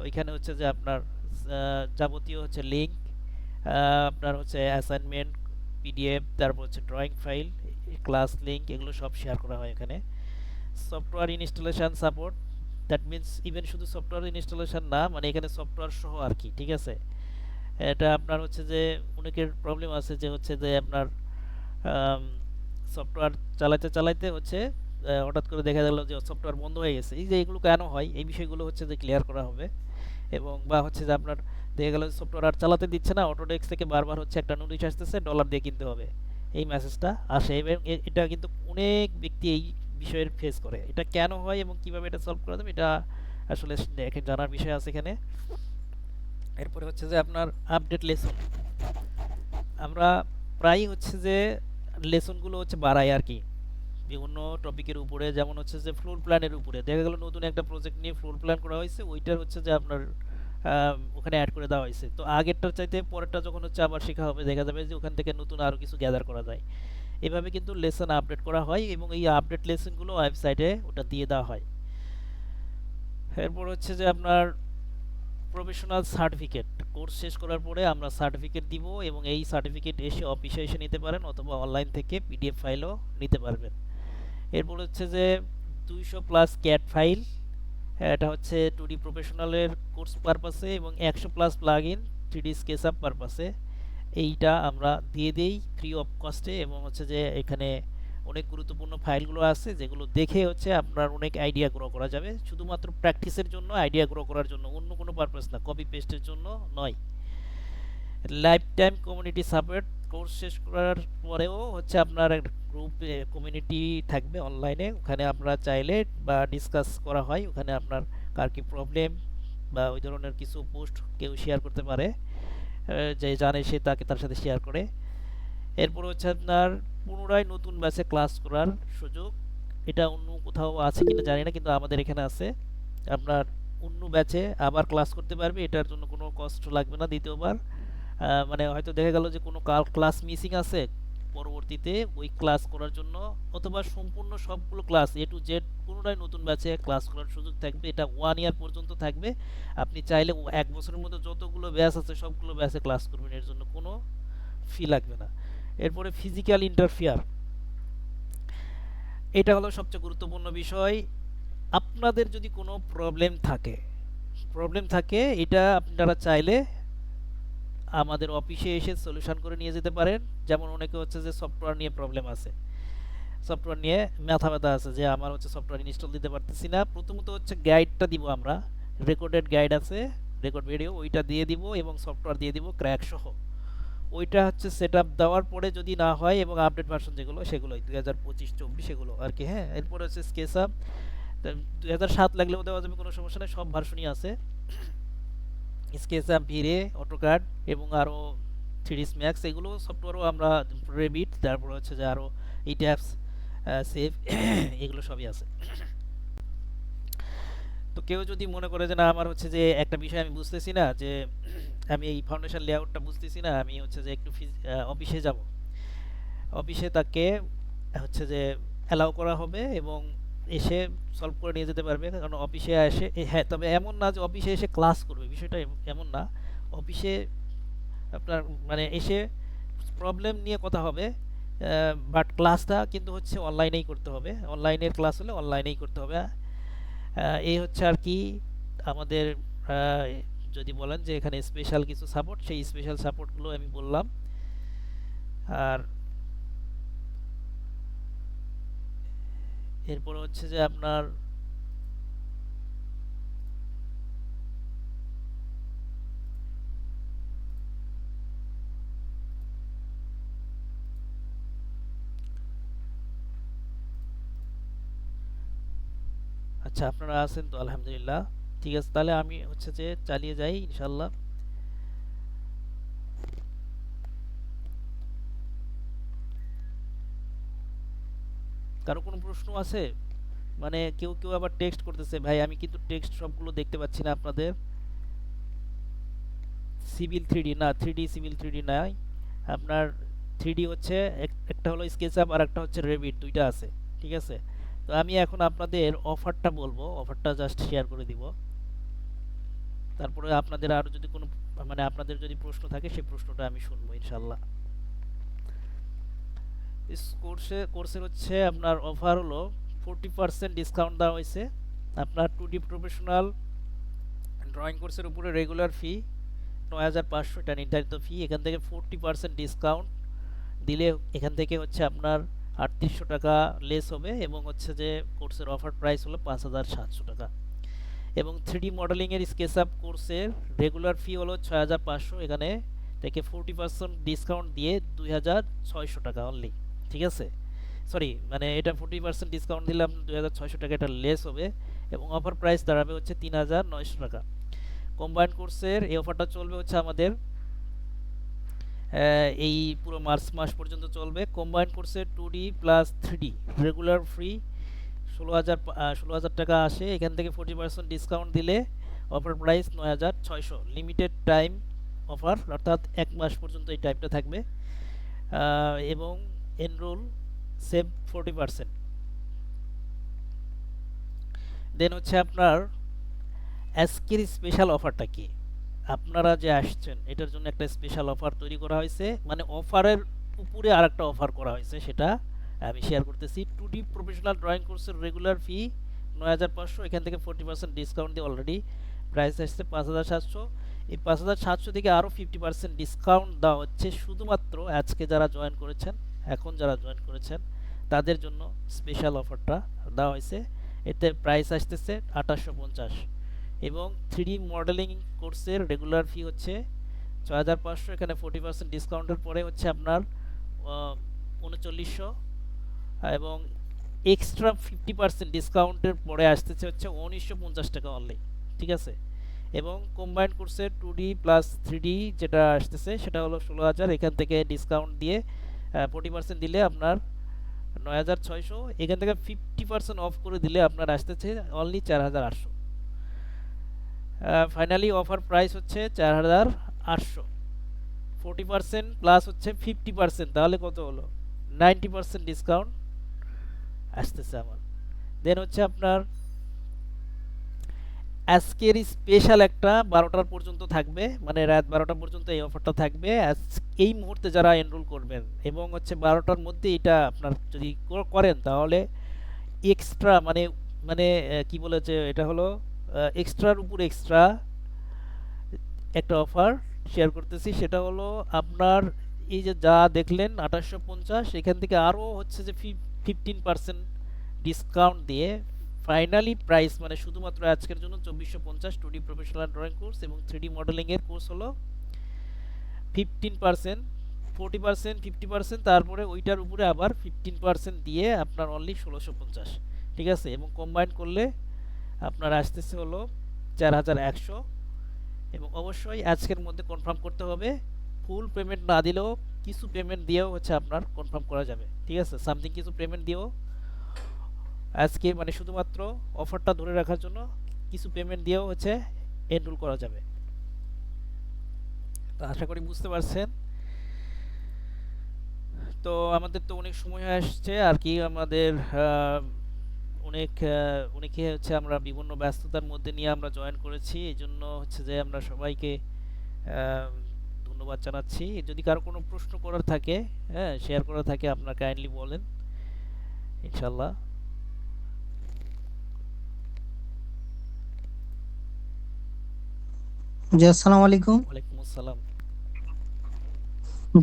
ওইখানে হচ্ছে যে আপনার যাবতীয় হচ্ছে লিঙ্ক, আপনার হচ্ছে অ্যাসাইনমেন্ট, পিডিএফ, তারপর হচ্ছে ড্রয়িং ফাইল, ক্লাস লিঙ্ক, এগুলো সব শেয়ার করা হয় এখানে। Software installation support, that means even শুধু সফটওয়্যার ইনস্টলেশন না, মানে এখানে সফটওয়্যার সহ আর কি। ঠিক আছে? এটা আপনার হচ্ছে যে অনেকের প্রবলেম আছে যে হচ্ছে যে আপনার সফটওয়্যার চালাতে চালাতে হচ্ছে হঠাৎ করে দেখা গেল যে সফটওয়্যার বন্ধ হয়ে গেছে। এই যে এগুলো কেন হয়, এই বিষয়গুলো হচ্ছে যে ক্লিয়ার করা হবে। এবং বা হচ্ছে যে আপনার দেখা গেল সফটওয়্যার আর চালাতে দিচ্ছে না, অটোডেস্ক থেকে বারবার হচ্ছে একটা নোটিশ আসতেছে ডলার দিয়ে কিনতে হবে, এই মেসেজটা আসে। এবং এটা কিন্তু অনেক ব্যক্তি এই বিষয়ের ফেস করে। এটা কেন হয় এবং কিভাবে এটা সলভ করা যাবে, এটা আসলে জানার বিষয় আছে এখানে। এরপরে হচ্ছে যে আপনার আপডেট লেসন, আমরা প্রায় হচ্ছে যে লেসনগুলো হচ্ছে বাড়াই আর কি বিভিন্ন টপিকের উপরে। যেমন হচ্ছে যে ফ্লোর প্ল্যানের উপরে দেখা গেল নতুন একটা প্রজেক্ট নিয়ে ফ্লোর প্ল্যান করা হয়েছে, ওইটার হচ্ছে যে আপনার ওখানে অ্যাড করে দেওয়া হয়েছে। তো আগেরটার চাইতে পরেরটা যখন হচ্ছে আবার শেখা হবে, দেখা যাবে যে ওখান থেকে নতুন আরও কিছু গ্যাদার করা যায়। এভাবে কিন্তু লেসন আপডেট করা হয় এবং এই আপডেট লেসনগুলো ওয়েবসাইটে ওটা দিয়ে দেওয়া হয়। এরপর হচ্ছে যে আপনার প্রফেশনাল সার্টিফিকেট, কোর্স শেষ করার পরে আমরা সার্টিফিকেট দিব এবং এই সার্টিফিকেট এসে অফিসে এসে নিতে পারেন অথবা অনলাইন থেকে পিডিএফ ফাইলও নিতে পারবেন। এরপর হচ্ছে যে 200+ ক্যাট ফাইল, এটা হচ্ছে 2D প্রফেশনালের কোর্স পারপাসে এবং 100+ প্লাগইন 3D স্কেচআপ পারপাসে এইটা আমরা দিয়ে দেই ফ্রি অফ কস্টে, এবং হচ্ছে যে এখানে অনেক গুরুত্বপূর্ণ ফাইলগুলো আছে যেগুলো দেখে হচ্ছে আপনার অনেক আইডিয়া গ্রো করা যাবে, শুধুমাত্র প্র্যাকটিসের জন্য, আইডিয়া গ্রো করার জন্য, অন্য কোনো পারপাস না, কপি পেস্টের জন্য নয়। Life time community support, course শেষ করার পরেও হচ্ছে আপনার গ্রুপ কমিউনিটি থাকবে অনলাইনে, ওখানে আপনারা চাইলে বা ডিসকাস করা হয়, ওখানে আপনার কার কি প্রবলেম বা ওই ধরনের কিছু পোস্ট কেউ শেয়ার করতে পারে, যে জানে সে তাকে তার সাথে শেয়ার করে। এরপর হচ্ছে আপনার পুনরায় নতুন ব্যাচে ক্লাস করার সুযোগ, এটা অন্য কোথাও আছে কিনা জানি না, কিন্তু আমাদের এখানে আছে। আপনার অন্য ব্যাচে আবার ক্লাস করতে পারবে, এটার জন্য কোনো কষ্ট লাগবে না দ্বিতীয়বার। মানে হয়তো দেখা গেল যে কোনো ক্লাস মিসিং আছে, পরবর্তীতে ওই ক্লাস করার জন্য অথবা সম্পূর্ণ সবগুলো ক্লাস A to Z পুনরায় নতুন ব্যাচে ক্লাস করার সুযোগ থাকবে। এটা 1 ইয়ার পর্যন্ত থাকবে। আপনি চাইলে 1 বছরের মধ্যে যতগুলো ব্যাচ আছে সবগুলো ব্যাচে ক্লাস করবেন, এর জন্য কোনো ফি লাগবে না। এরপরে ফিজিক্যাল ইন্টারফেয়ার, এটা হলো সবচেয়ে গুরুত্বপূর্ণ বিষয়। আপনাদের যদি কোনো প্রবলেম থাকে এটা আপনারা চাইলে আমাদের অফিসে এসে সলিউশন করে নিয়ে যেতে পারেন। যেমন অনেকে হচ্ছে যে সফটওয়্যার নিয়ে প্রবলেম আছে, সফটওয়্যার নিয়ে মাথা ব্যথা আছে যে আমার হচ্ছে সফটওয়্যার ইনস্টল দিতে পারতেছি না। প্রথমত হচ্ছে গাইডটা দিব আমরা, রেকর্ডেড গাইড আছে, রেকর্ড ভিডিও, ওইটা দিয়ে দিব এবং সফটওয়্যার দিয়ে দিব ক্র্যাক সহ। ওইটা হচ্ছে সেট আপ দেওয়ার পরে যদি না হয়, এবং আপডেট ভার্সন যেগুলো সেগুলোই 2025-24 এগুলো আর কি। হ্যাঁ, এরপরে হচ্ছে স্কেচআপ 2007 লাগলেও দেওয়া যাবে, কোনো সমস্যা নেই, সব ভার্সনই আছে। স্কেচআপ, ভিরে, অটোক্যাড এবং আরও 3ds ম্যাক্স, এগুলো সফটওয়্যারও আমরা, রেবিট, তারপর হচ্ছে যে আরও ইট্যাপস, সেভ, এগুলো সবই আছে। তো কেউ যদি মনে করে যে না আমার হচ্ছে যে একটা বিষয় আমি বুঝতেছি না, যে আমি এই ফাউন্ডেশন লেআউটটা বুঝতেছি না, আমি হচ্ছে যে একটু অফিসে যাব, অফিসে তাকে হচ্ছে যে অ্যালাউ করা হবে এবং এসে সলভ করে নিয়ে যেতে পারবে। কারণ অফিসে এসে, হ্যাঁ, তবে এমন না যে অফিসে এসে ক্লাস করবে, বিষয়টা এমন না। অফিসে আপনার মানে এসে প্রবলেম নিয়ে কথা হবে, বাট ক্লাসটা কিন্তু হচ্ছে অনলাইনেই করতে হবে, অনলাইনের ক্লাস হলে অনলাইনেই করতে হবে। এই হচ্ছে আর কি আমাদের, যদি বলেন যে এখানে স্পেশাল কিছু সাপোর্ট, সেই স্পেশাল সাপোর্টগুলো আমি বললাম। আর এরপর হচ্ছে যে আপনার আচ্ছা, আপনারা আছেন তো? আলহামদুলিল্লাহ, ঠিক আছে। তাহলে আমি হচ্ছে যে চালিয়ে যাই ইনশাল্লাহ। কারো কোনো প্রশ্ন আছে? মানে কেউ কেউ আবার টেক্সট করতেছে, ভাই আমি কিন্তু টেক্সট সবগুলো দেখতে পাচ্ছি না আপনাদের। সিভিল 3D না, 3D সিভিল 3D নাই আপনার। 3D হচ্ছে একটা হলো স্কেচআপ আর একটা হচ্ছে রেভিট, দুইটা আছে, ঠিক আছে। তো আমি এখন আপনাদের অফারটা বলবো, অফারটা জাস্ট শেয়ার করে দিব, তারপরে আপনাদের আরও যদি কোনো, মানে আপনাদের যদি প্রশ্ন থাকে সেই প্রশ্নটা আমি শুনবো ইনশাল্লাহ। কোর্সের হচ্ছে আপনার অফার হলো 40% ডিসকাউন্ট দেওয়া হয়েছে। আপনার 2D প্রফেশনাল ড্রয়িং কোর্সের উপরে রেগুলার ফি ৯,৫০০, এটা নির্ধারিত ফি। এখান থেকে 40% ডিসকাউন্ট দিলে এখান থেকে হচ্ছে আপনার ৩৮০০ টাকা লেস হবে, এবং হচ্ছে যে কোর্সের অফার প্রাইস হলো ৫,৭০০ টাকা। এবং 3D মডেলিংয়ের স্কেচআপ কোর্সের রেগুলার ফি হলো ৬,৫০০, এখানে থেকে 40% ডিসকাউন্ট দিয়ে ২,৬০০ টাকা অনলি, ঠিক আছে। সরি, মানে এটা 40% ডিসকাউন্ট দিলাম, ২,৬০০ টাকা এটা লেস হবে, এবং অফার প্রাইস দাঁড়াবে হচ্ছে ৩,৯০০ টাকা। কম্বাইন্ড কোর্সের এই অফারটা চলবে হচ্ছে আমাদের এই পুরো মার্চ মাস পর্যন্ত চলবে। কম্বাইন্ড কোর্সের 2D plus 3D regular free ১৬,০০০ টাকা আসে, এখান থেকে 40% ডিসকাউন্ট দিলে offer price ৯,৬০০। Limited time offer, অর্থাৎ 1 মাস পর্যন্ত এই টাইমটা থাকবে। এবং এনরোল, সেভ 40%। দেন হচ্ছে আপনার আজকের স্পেশাল অফারটা কি, আপনারা যে আসছেন এটার জন্য একটা স্পেশাল অফার তৈরি করা হয়েছে, মানে অফারের উপরে আর একটা অফার করা হয়েছে, সেটা আমি শেয়ার করতেছি। 2D প্রফেশনাল ড্রয়িং কোর্সের রেগুলার ফি ৯,৫০০, এখান থেকে 40% ডিসকাউন্ট দিয়ে অলরেডি প্রাইস আসছে ৫,৭০০। এই ৫,৭০০ থেকে আরও 50% ডিসকাউন্ট দেওয়া হচ্ছে শুধুমাত্র আজকে যারা জয়েন করেছেন, এখন যারা জয়েন করেছেন তাদের জন্য স্পেশাল অফারটা দেওয়া হয়েছে। এতে প্রাইস আসতেছে ২৮৫০ এবং 3D মডেলিং কোর্সের রেগুলার ফি হচ্ছে ৬,৫০০। এখানে 40% ডিসকাউন্টের পরে হচ্ছে আপনার ৩৯০০ এবং এক্সট্রা 50% ডিসকাউন্টের পরে আসতেছে হচ্ছে ১৯৫০ টাকা অনলি, ঠিক আছে। এবং কম্বাইন্ড কোর্সের 2D প্লাস 3D যেটা আসতেছে সেটা হলো ১৬,০০০। এখান থেকে ডিসকাউন্ট দিয়ে 40% দিলে আপনার ৯,৬০০। এখান থেকে 50% অফ করে দিলে আপনার আসতেছে অনলি ৪,৮০০। ফাইনালি অফার প্রাইস হচ্ছে ৪,৮০০। 40% প্লাস হচ্ছে 50%, তাহলে কত হলো? 90% ডিসকাউন্ট আসতেছে আমার। দেন হচ্ছে আপনার আজকের স্পেশাল একটা ১২টার পর্যন্ত থাকবে, মানে রাত ১২টা পর্যন্ত এই অফারটা থাকবে এই মুহূর্তে যারা এনরোল করবেন, এবং হচ্ছে ১২টার মধ্যে এটা আপনার যদি করেন তাহলে এক্সট্রা মানে মানে কি বলেছে, এটা হলো এক্সট্রার উপর এক্সট্রা একটা অফার শেয়ার করতেছি। সেটা হলো আপনার এই যে যা দেখলেন ২৮৫০, এখান থেকে আরও হচ্ছে যে 15% ডিসকাউন্ট দিয়ে ফাইনালি প্রাইস মানে শুধুমাত্র আজকের জন্য ২৪৫০ 2D প্রফেশনাল ড্রয়িং কোর্স এবং 3D মডেলিংয়ের কোর্স হলো 15%, 40%, 50%, তারপরে ওইটার উপরে আবার 15% দিয়ে আপনার অনলি ১৬৫০, ঠিক আছে। এবং কম্বাইন করলে আপনার আসতেছে হলো ৪,১০০। এবং অবশ্যই আজকের মধ্যে কনফার্ম করতে হবে। ফুল পেমেন্ট না দিলেও কিছু পেমেন্ট দিয়েও হচ্ছে আপনার কনফার্ম করা যাবে, ঠিক আছে। সামথিং কিছু পেমেন্ট দিয়েও আজকে মানে শুধুমাত্র অফারটা ধরে রাখার জন্য কিছু পেমেন্ট দিয়েও হচ্ছে এনরোল করা যাবে। তো আশা করি বুঝতে পারছেন। তো আমাদের তো অনেক সময় হয়ে আসছে আর কি, আমাদের অনেকে হচ্ছে আমরা বিভিন্ন ব্যস্ততার মধ্যে নিয়ে আমরা জয়েন করেছি, এই জন্য হচ্ছে যে আমরা সবাইকে ধন্যবাদ জানাচ্ছি। যদি কারো কোনো প্রশ্ন করার থাকে, হ্যাঁ শেয়ার করার থাকে, আপনারা কাইন্ডলি বলেন ইনশাল্লাহ। জি, আসসালামু আলাইকুম। ওয়ালাইকুম আসসালাম।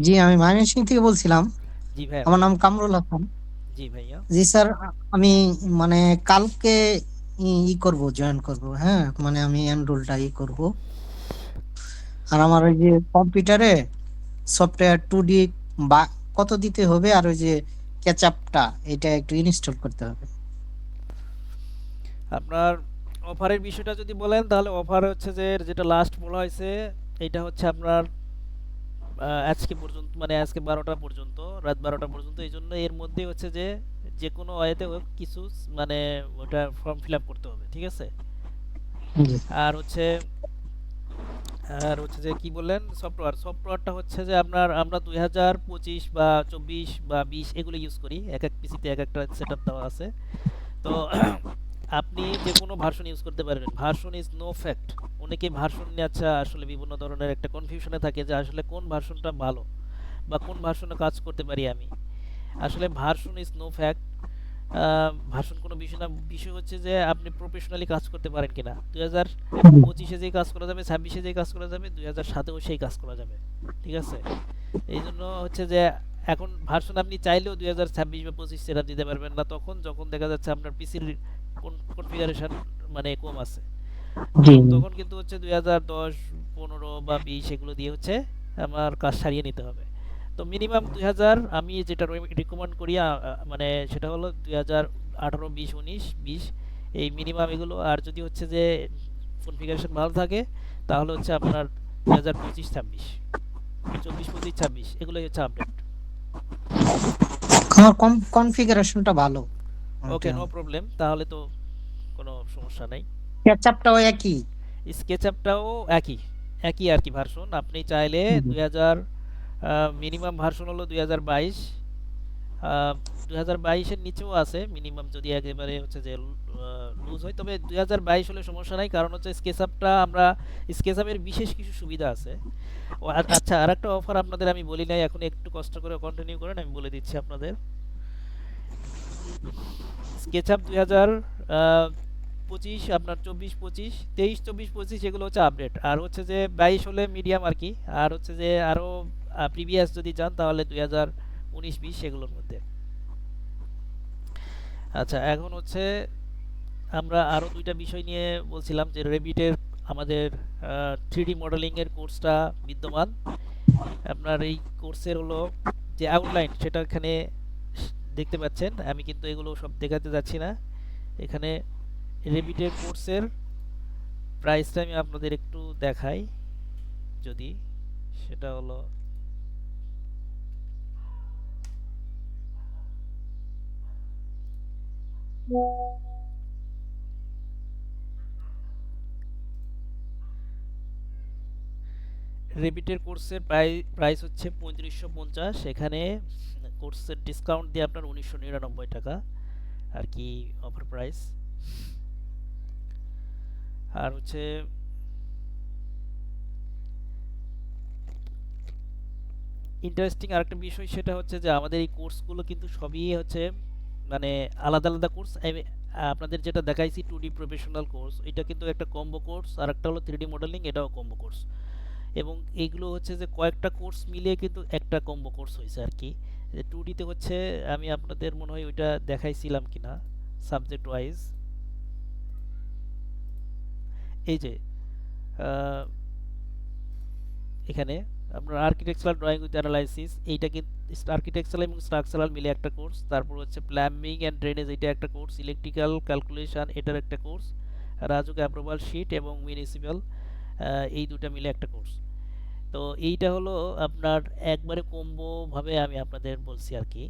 জি, আমি ময়মনসিং থেকে বলছিলাম। জি ভাইয়া আমার বলেন। নাম কামরুল হাসান। জি ভাইয়া। জি স্যার, আমি মানে কালকে করব, জয়েন করব। হ্যাঁ, মানে আমি এনরোলটা করব। আর আমার ওই যে কম্পিউটারে সফটওয়্যার 2D বা কত দিতে হবে, আর ওই যে ক্যাচআপটা এটা একটু ইনস্টল করতে হবে। আপনার অফারের বিষয়টা যদি বলেন তাহলে অফার হচ্ছে যে যেটা লাস্ট বলা হয়েছে এটা হচ্ছে আপনার আজকে পর্যন্ত, মানে আজকে ১২টা পর্যন্ত, রাত ১২টা পর্যন্ত। এই জন্য এর মধ্যে হচ্ছে যে যে কোনো ওয়েতে কিছু মানে ওটা ফর্ম ফিল আপ করতে হবে, ঠিক আছে। জি আর হচ্ছে যে কি বললেন সফটওয়্যারটা হচ্ছে যে আপনার আমরা ২০২৫ বা ২৪ বা ২০ এগুলো ইউজ করি, এক এক পিসিতে এক একটা সেটআপ দেওয়া আছে। তো আপনি যে কোনো ভার্সন ইউজ করতে পারবেন, ভার্সন ইজ নো ফ্যাক্ট। অনেকে ভার্সন নিয়ে আচ্ছা আসলে বিভিন্ন ধরনের একটা কনফিউশনে থাকে যে আসলে কোন ভার্সনটা ভালো বা কোন ভার্সনে কাজ করতে পারি আমি। আসলে version is no fact. Version কোনো বিষয় না, বিষয় হচ্ছে যে আপনি প্রফেশনালি কাজ করতে পারেন কিনা। ২০২৫-এ যেই কাজ করা যাবে, ২৬-এ যেই কাজ করা যাবে, ২০০৭-এও সেই কাজ করা যাবে, ঠিক আছে। এই জন্য হচ্ছে যে এখন ভার্সন আপনি চাইলেও ২০২৬ বা ২৫ সেটআপ দিতে পারবেন না তখন যখন দেখা যাচ্ছে আপনার পিসির কনফিগারেশন মানে কম আছে। জি তখন কিন্তু হচ্ছে ২০১০, ১৫ বা ২০ এগুলো দিয়ে হচ্ছে আমার কাজ সারিয়ে নিতে হবে। তো মিনিমাম ২০০০ আমি যেটা রিকমেন্ড করি মানে সেটা হলো ২০১৮, ২০, ১৯, ২০ এই মিনিমাম এগুলো। আর যদি হচ্ছে যে কনফিগারেশন ভালো থাকে তাহলে হচ্ছে আপনার ২০২৫, ২৬, ২৪, ২৫, ২৬ এগুলোই হচ্ছে আপডেট। আমার কনফিগারেশনটা ভালো। ওকে, নো প্রবলেম, তাহলে তো কোনো সমস্যা নাই। ক্যাচআপটাও একই। স্কেচআপটাও একই আর কি ভার্সন। আপনি চাইলে ২০০০ মিনিমাম ভার্সন হলো ২০২২, ২০২২-এর নিচেও আছে মিনিমাম যদি একেবারে হচ্ছে যে লুজ হয়। তবে ২০২২ হলে সমস্যা নাই, কারণ হচ্ছে স্কেচআপটা আমরা স্কেচআপের বিশেষ কিছু সুবিধা আছে। আচ্ছা, আর একটা অফার আপনাদের আমি বলি নাই, এখন একটু কষ্ট করে কন্টিনিউ করেন, আমি বলে দিচ্ছি আপনাদের। স্কেচআপ 2025 আপনার 24 25 23 24 25 এগুলো হচ্ছে আপডেট, আর হচ্ছে যে 22 হলে মিডিয়াম আর কি, আর হচ্ছে যে আরো প্রিভিয়াস যদি যান তাহলে 2019 20 এগুলোর মধ্যে। আচ্ছা, এখন হচ্ছে আমরা আরো দুইটা বিষয় নিয়ে বলছিলাম যে রেভিটের আমাদের 3D মডেলিং এর কোর্সটা বিদ্যমান। আপনার এই কোর্সের হলো যে আউটলাইন সেটা এখানে দেখতে পাচ্ছেন, আমি কিন্তু এগুলো সব দেখাতে যাচ্ছি না। এখানে রেভিটের কোর্সের প্রাইসটা আমি আপনাদের একটু দেখাই, যদি সেটা হলো রেভিটের কোর্সের প্রাইস হচ্ছে 3550, এখানে কোর্সের ডিসকাউন্ট দিয়ে আপনার 1999 টাকা আর কি অফার প্রাইস। আর হচ্ছে ইন্টারেস্টিং আরেকটা বিষয়, সেটা হচ্ছে যে আমাদের এই কোর্সগুলো কিন্তু সবই হচ্ছে মানে আলাদা আলাদা কোর্স। আপনাদের যেটা দেখাইছি 2D প্রফেশনাল কোর্স, এটা কিন্তু একটা কম্বো কোর্স, আর একটা হলো 3D মডেলিং, এটাও কম্বো কোর্স। এবং এইগুলো হচ্ছে যে কয়েকটা কোর্স মিলিয়ে কিন্তু একটা কম্বো কোর্স হয়েছে আর কি। 2Dতে হচ্ছে আমি আপনাদের মনে হয় ওইটা দেখাইছিলাম কিনা সাবজেক্ট ওয়াইজ, এই যে আহ, এখানে আপনার আর্কিটেকচারাল ড্রয়িং উইথ অ্যানালাইসিস, এইটা কিন্তু আর্কিটেকচারাল এবং স্ট্রাকচারাল মিলে একটা কোর্স। তারপর হচ্ছে প্ল্যাম্বিং অ্যান্ড ড্রেনেজ, এটা একটা কোর্স। ইলেকট্রিক্যাল ক্যালকুলেশন, এটার একটা কোর্স। রাজুক অ্যাপ্রুভাল শিট এবং মিউনিসিপ্যাল, এই দুটো মিলে একটা কোর্স। তো এইটা হলো আপনার একবারে কম্বো ভাবে আমি আপনাদের বলছি আর কি।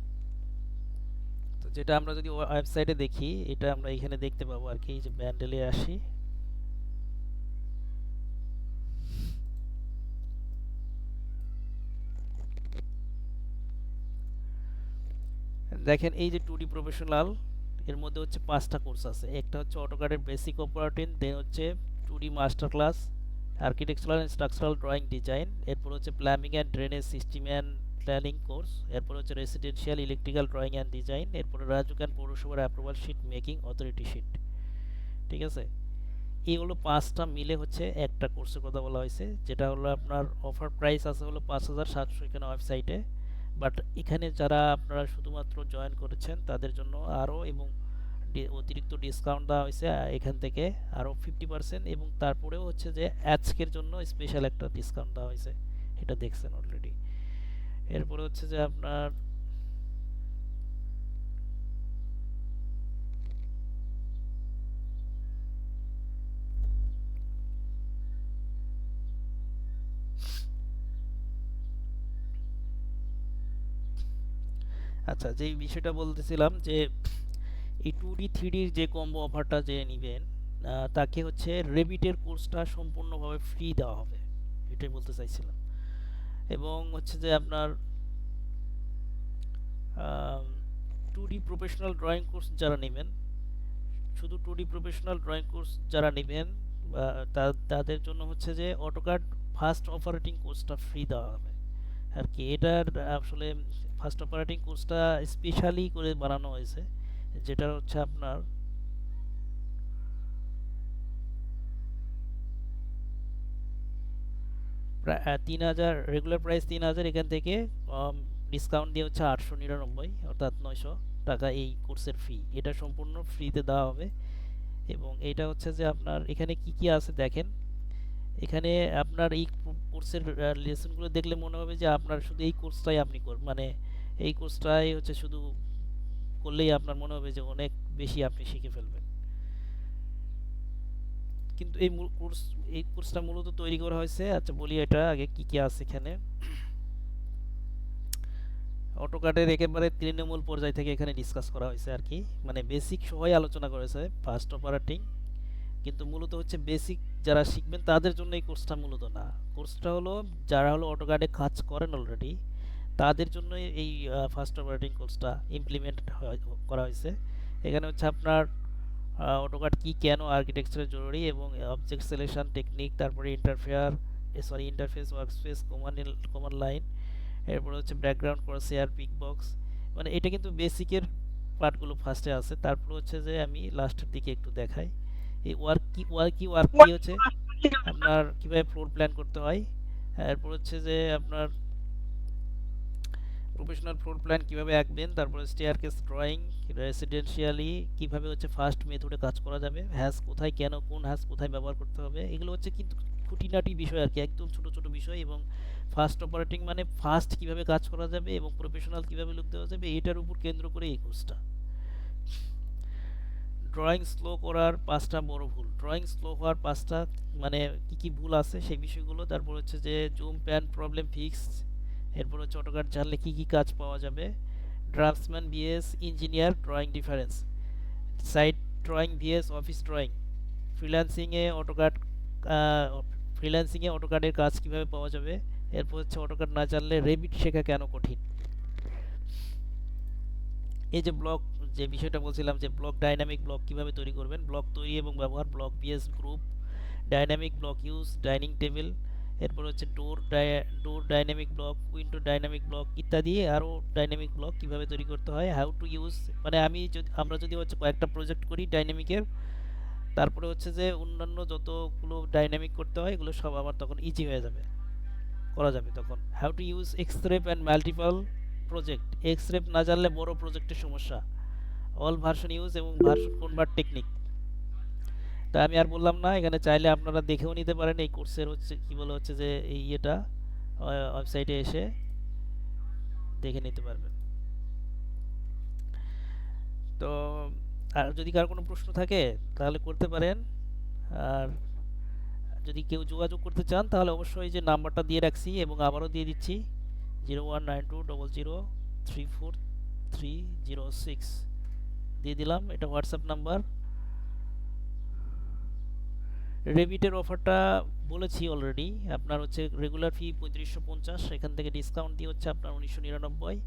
তো যেটা আমরা যদি ওয়েবসাইটে দেখি, এটা আমরা এখানে দেখতে পাবো আর কি। এই যে ব্যান্ডেলে আসি, দেখেন এই যে 2D প্রফেশনাল, এর মধ্যে হচ্ছে 5টা কোর্স আছে। একটা হচ্ছে অটোক্যাডের বেসিক অপারেটিং, দেন হচ্ছে 2D master class, architectural and structural drawing design, এরপর হচ্ছে plumbing and drainage system and planning course, এরপর হচ্ছে residential electrical drawing and design, এরপরে রাজুক অ্যান্ড পৌরসভার approval sheet making authority sheet. ঠিক আছে, এইগুলো 5টা মিলে হচ্ছে একটা কোর্সের কথা বলা হয়েছে, যেটা হলো আপনার অফার প্রাইস আছে হলো 5700 এখানে ওয়েবসাইটে। বাট এখানে যারা আপনারা শুধুমাত্র জয়েন করেছেন তাদের জন্য আরও এবং অতিরিক্ত ডিসকাউন্ট দেওয়া হয়েছে এখান থেকে আরও 50%, এবং তারপরেও হচ্ছে যে আজকের জন্য স্পেশাল একটা ডিসকাউন্ট দেওয়া হয়েছে, এটা দেখছেন অলরেডি। এরপরে হচ্ছে যে আপনার আচ্ছা, যেই বিষয়টা বলতেছিলাম যে এই 2D 3Dর যে কম্বো অফারটা যে নেবেন, তাকে হচ্ছে রেভিটের কোর্সটা সম্পূর্ণভাবে ফ্রি দেওয়া হবে, এটাই বলতে চাইছিলাম। এবং হচ্ছে যে আপনার 2D প্রফেশনাল ড্রয়িং কোর্স যারা নেবেন, শুধু 2D প্রফেশনাল ড্রয়িং কোর্স যারা নেবেন তাদের জন্য হচ্ছে যে অটোক্যাড ফার্স্ট অপারেটিং কোর্সটা ফ্রি দেওয়া হবে আর কি। এটার আসলে ফার্স্ট অপারেটিং কোর্সটা স্পেশালি করে বানানো হয়েছে, যেটা হচ্ছে আপনার প্রায় 3000, রেগুলার প্রাইস 3000, এখান থেকে ডিসকাউন্ট দিয়ে হচ্ছে 899, অর্থাৎ 900 টাকা এই কোর্সের ফি। এটা সম্পূর্ণ ফ্রিতে দেওয়া হবে। এবং এটা হচ্ছে যে আপনার এখানে কি কি আছে দেখেন, এখানে আপনার এই কোর্সের লেসনগুলো দেখলে মনে হবে যে আপনার শুধু এই কোর্সটাই আপনি মানে এই কোর্সটাই হচ্ছে শুধু করলেই আপনার মনে হবে যে অনেক বেশি আপনি শিখে ফেলবেন। কিন্তু এই কোর্সটা মূলত তৈরি করা হয়েছে, আচ্ছা বলি এটা আগে কি কি আছে এখানে। অটোক্যাডের একেবারে তৃণমূল পর্যায় থেকে এখানে ডিসকাস করা হয়েছে আর কি, মানে বেসিক সবাই আলোচনা করেছে ফার্স্ট অপারেটিং, কিন্তু মূলত হচ্ছে বেসিক যারা শিখবেন তাদের জন্য এই কোর্সটা মূলত না। কোর্সটা হলো যারা হলো অটোক্যাডে কাজ করেন অলরেডি, তাদের জন্য এই ফার্স্ট অপারেটিং কোর্সটা ইমপ্লিমেন্ট করা হয়েছে। এখানে হচ্ছে আপনার অটোক্যাড কি, কেন আর্কিটেকচারের জরুরি, এবং অবজেক্ট সিলেকশন টেকনিক, তারপরে ইন্টারফেস ওয়ার্কস্পেস, কমান্ড লাইন, এরপরে হচ্ছে ব্যাকগ্রাউন্ড ক্রসহেয়ার, পিক বক্স। মানে এটা কিন্তু বেসিকের পার্টগুলো ফার্স্টে আছে, তারপর হচ্ছে যে আমি লাস্টের দিকে একটু দেখাই এই ওয়ার্ক কি হচ্ছে আপনার কিভাবে ফ্লোর প্ল্যান করতে হয়। এরপর হচ্ছে যে আপনার প্রফেশনাল ফ্লোর প্ল্যান কিভাবে আঁকবেন, তারপরে স্টেয়ারকেস ড্রয়িং, রেসিডেন্সিয়ালি কিভাবে হচ্ছে ফার্স্ট মেথডে কাজ করা যাবে, হ্যাজ কোথায় কেন কোন হ্যাজ কোথায় ব্যবহার করতে হবে, এগুলো হচ্ছে কিন্তু খুঁটিনাটি বিষয় আর কি, একদম ছোট ছোট বিষয়। এবং ফার্স্ট অপারেটিং মানে ফার্স্ট কিভাবে কাজ করা যাবে এবং প্রফেশনাল কিভাবে লুক দেওয়া যাবে, এটার উপর কেন্দ্র করে এই কোর্সটা। ড্রয়িং স্লো করার 5টা বড় ভুল, ড্রয়িং স্লো হওয়ার 5টা মানে কি কি ভুল আছে সেই বিষয়গুলো। তারপর হচ্ছে যে জুম প্যান প্রবলেম ফিক্স, এরপর হচ্ছে অটোকাড জানলে কি কি কাজ পাওয়া যাবে, draftsman VS engineer drawing difference, site drawing VS office drawing, ফ্রিল্যান্সিংয়ে অটোকাড ফ্রিল্যান্সিংয়ে অটোকাডের কাজ কিভাবে পাওয়া যাবে, এরপর হচ্ছে অটোকাড না জানলে রেবিট শেখা কেন কঠিন। এই যে ব্লক যে বিষয়টা বলছিলাম যে ব্লক ডাইনামিক ব্লক কিভাবে তৈরি করবেন, ব্লক তৈরি এবং ব্যবহার, block VS group, dynamic block use, dining table, এরপর হচ্ছে door dynamic block, window dynamic block ইত্যাদি আরও ডাইনামিক ব্লক কিভাবে তৈরি করতে হয়, হাউ টু ইউজ। মানে আমরা যদি হচ্ছে কয়েকটা প্রজেক্ট করি ডাইনামিকের, তারপরে হচ্ছে যে অন্যান্য যতগুলো ডাইনামিক করতে হয় এগুলো সব আমার তখন ইজি হয়ে যাবে, করা যাবে তখন। How to use Xref and multiple project, Xref না জানলে বড় প্রজেক্টের সমস্যা, অল ভার্সন ইউজ এবং ভার্সন কনভার্ট টেকনিক। তা আমি আর বললাম না, এখানে চাইলে আপনারা দেখেও নিতে পারেন এই কোর্সের হচ্ছে কি বলে হচ্ছে যে এই ইয়েটা ওয়েবসাইটে এসে দেখে নিতে পারবেন। তো আর যদি কার কোনো প্রশ্ন থাকে তাহলে করতে পারেন, আর যদি কেউ যোগাযোগ করতে চান তাহলে অবশ্যই যে নাম্বারটা দিয়ে রাখছি এবং আবারও দিয়ে দিচ্ছি 019200343006 দিয়ে দিলাম, এটা হোয়াটসঅ্যাপ নাম্বার। রেবিটের অফারটা বলেছি অলরেডি, আপনার হচ্ছে রেগুলার ফি 3550, এখান থেকে ডিসকাউন্ট দিয়ে হচ্ছে আপনার 1999।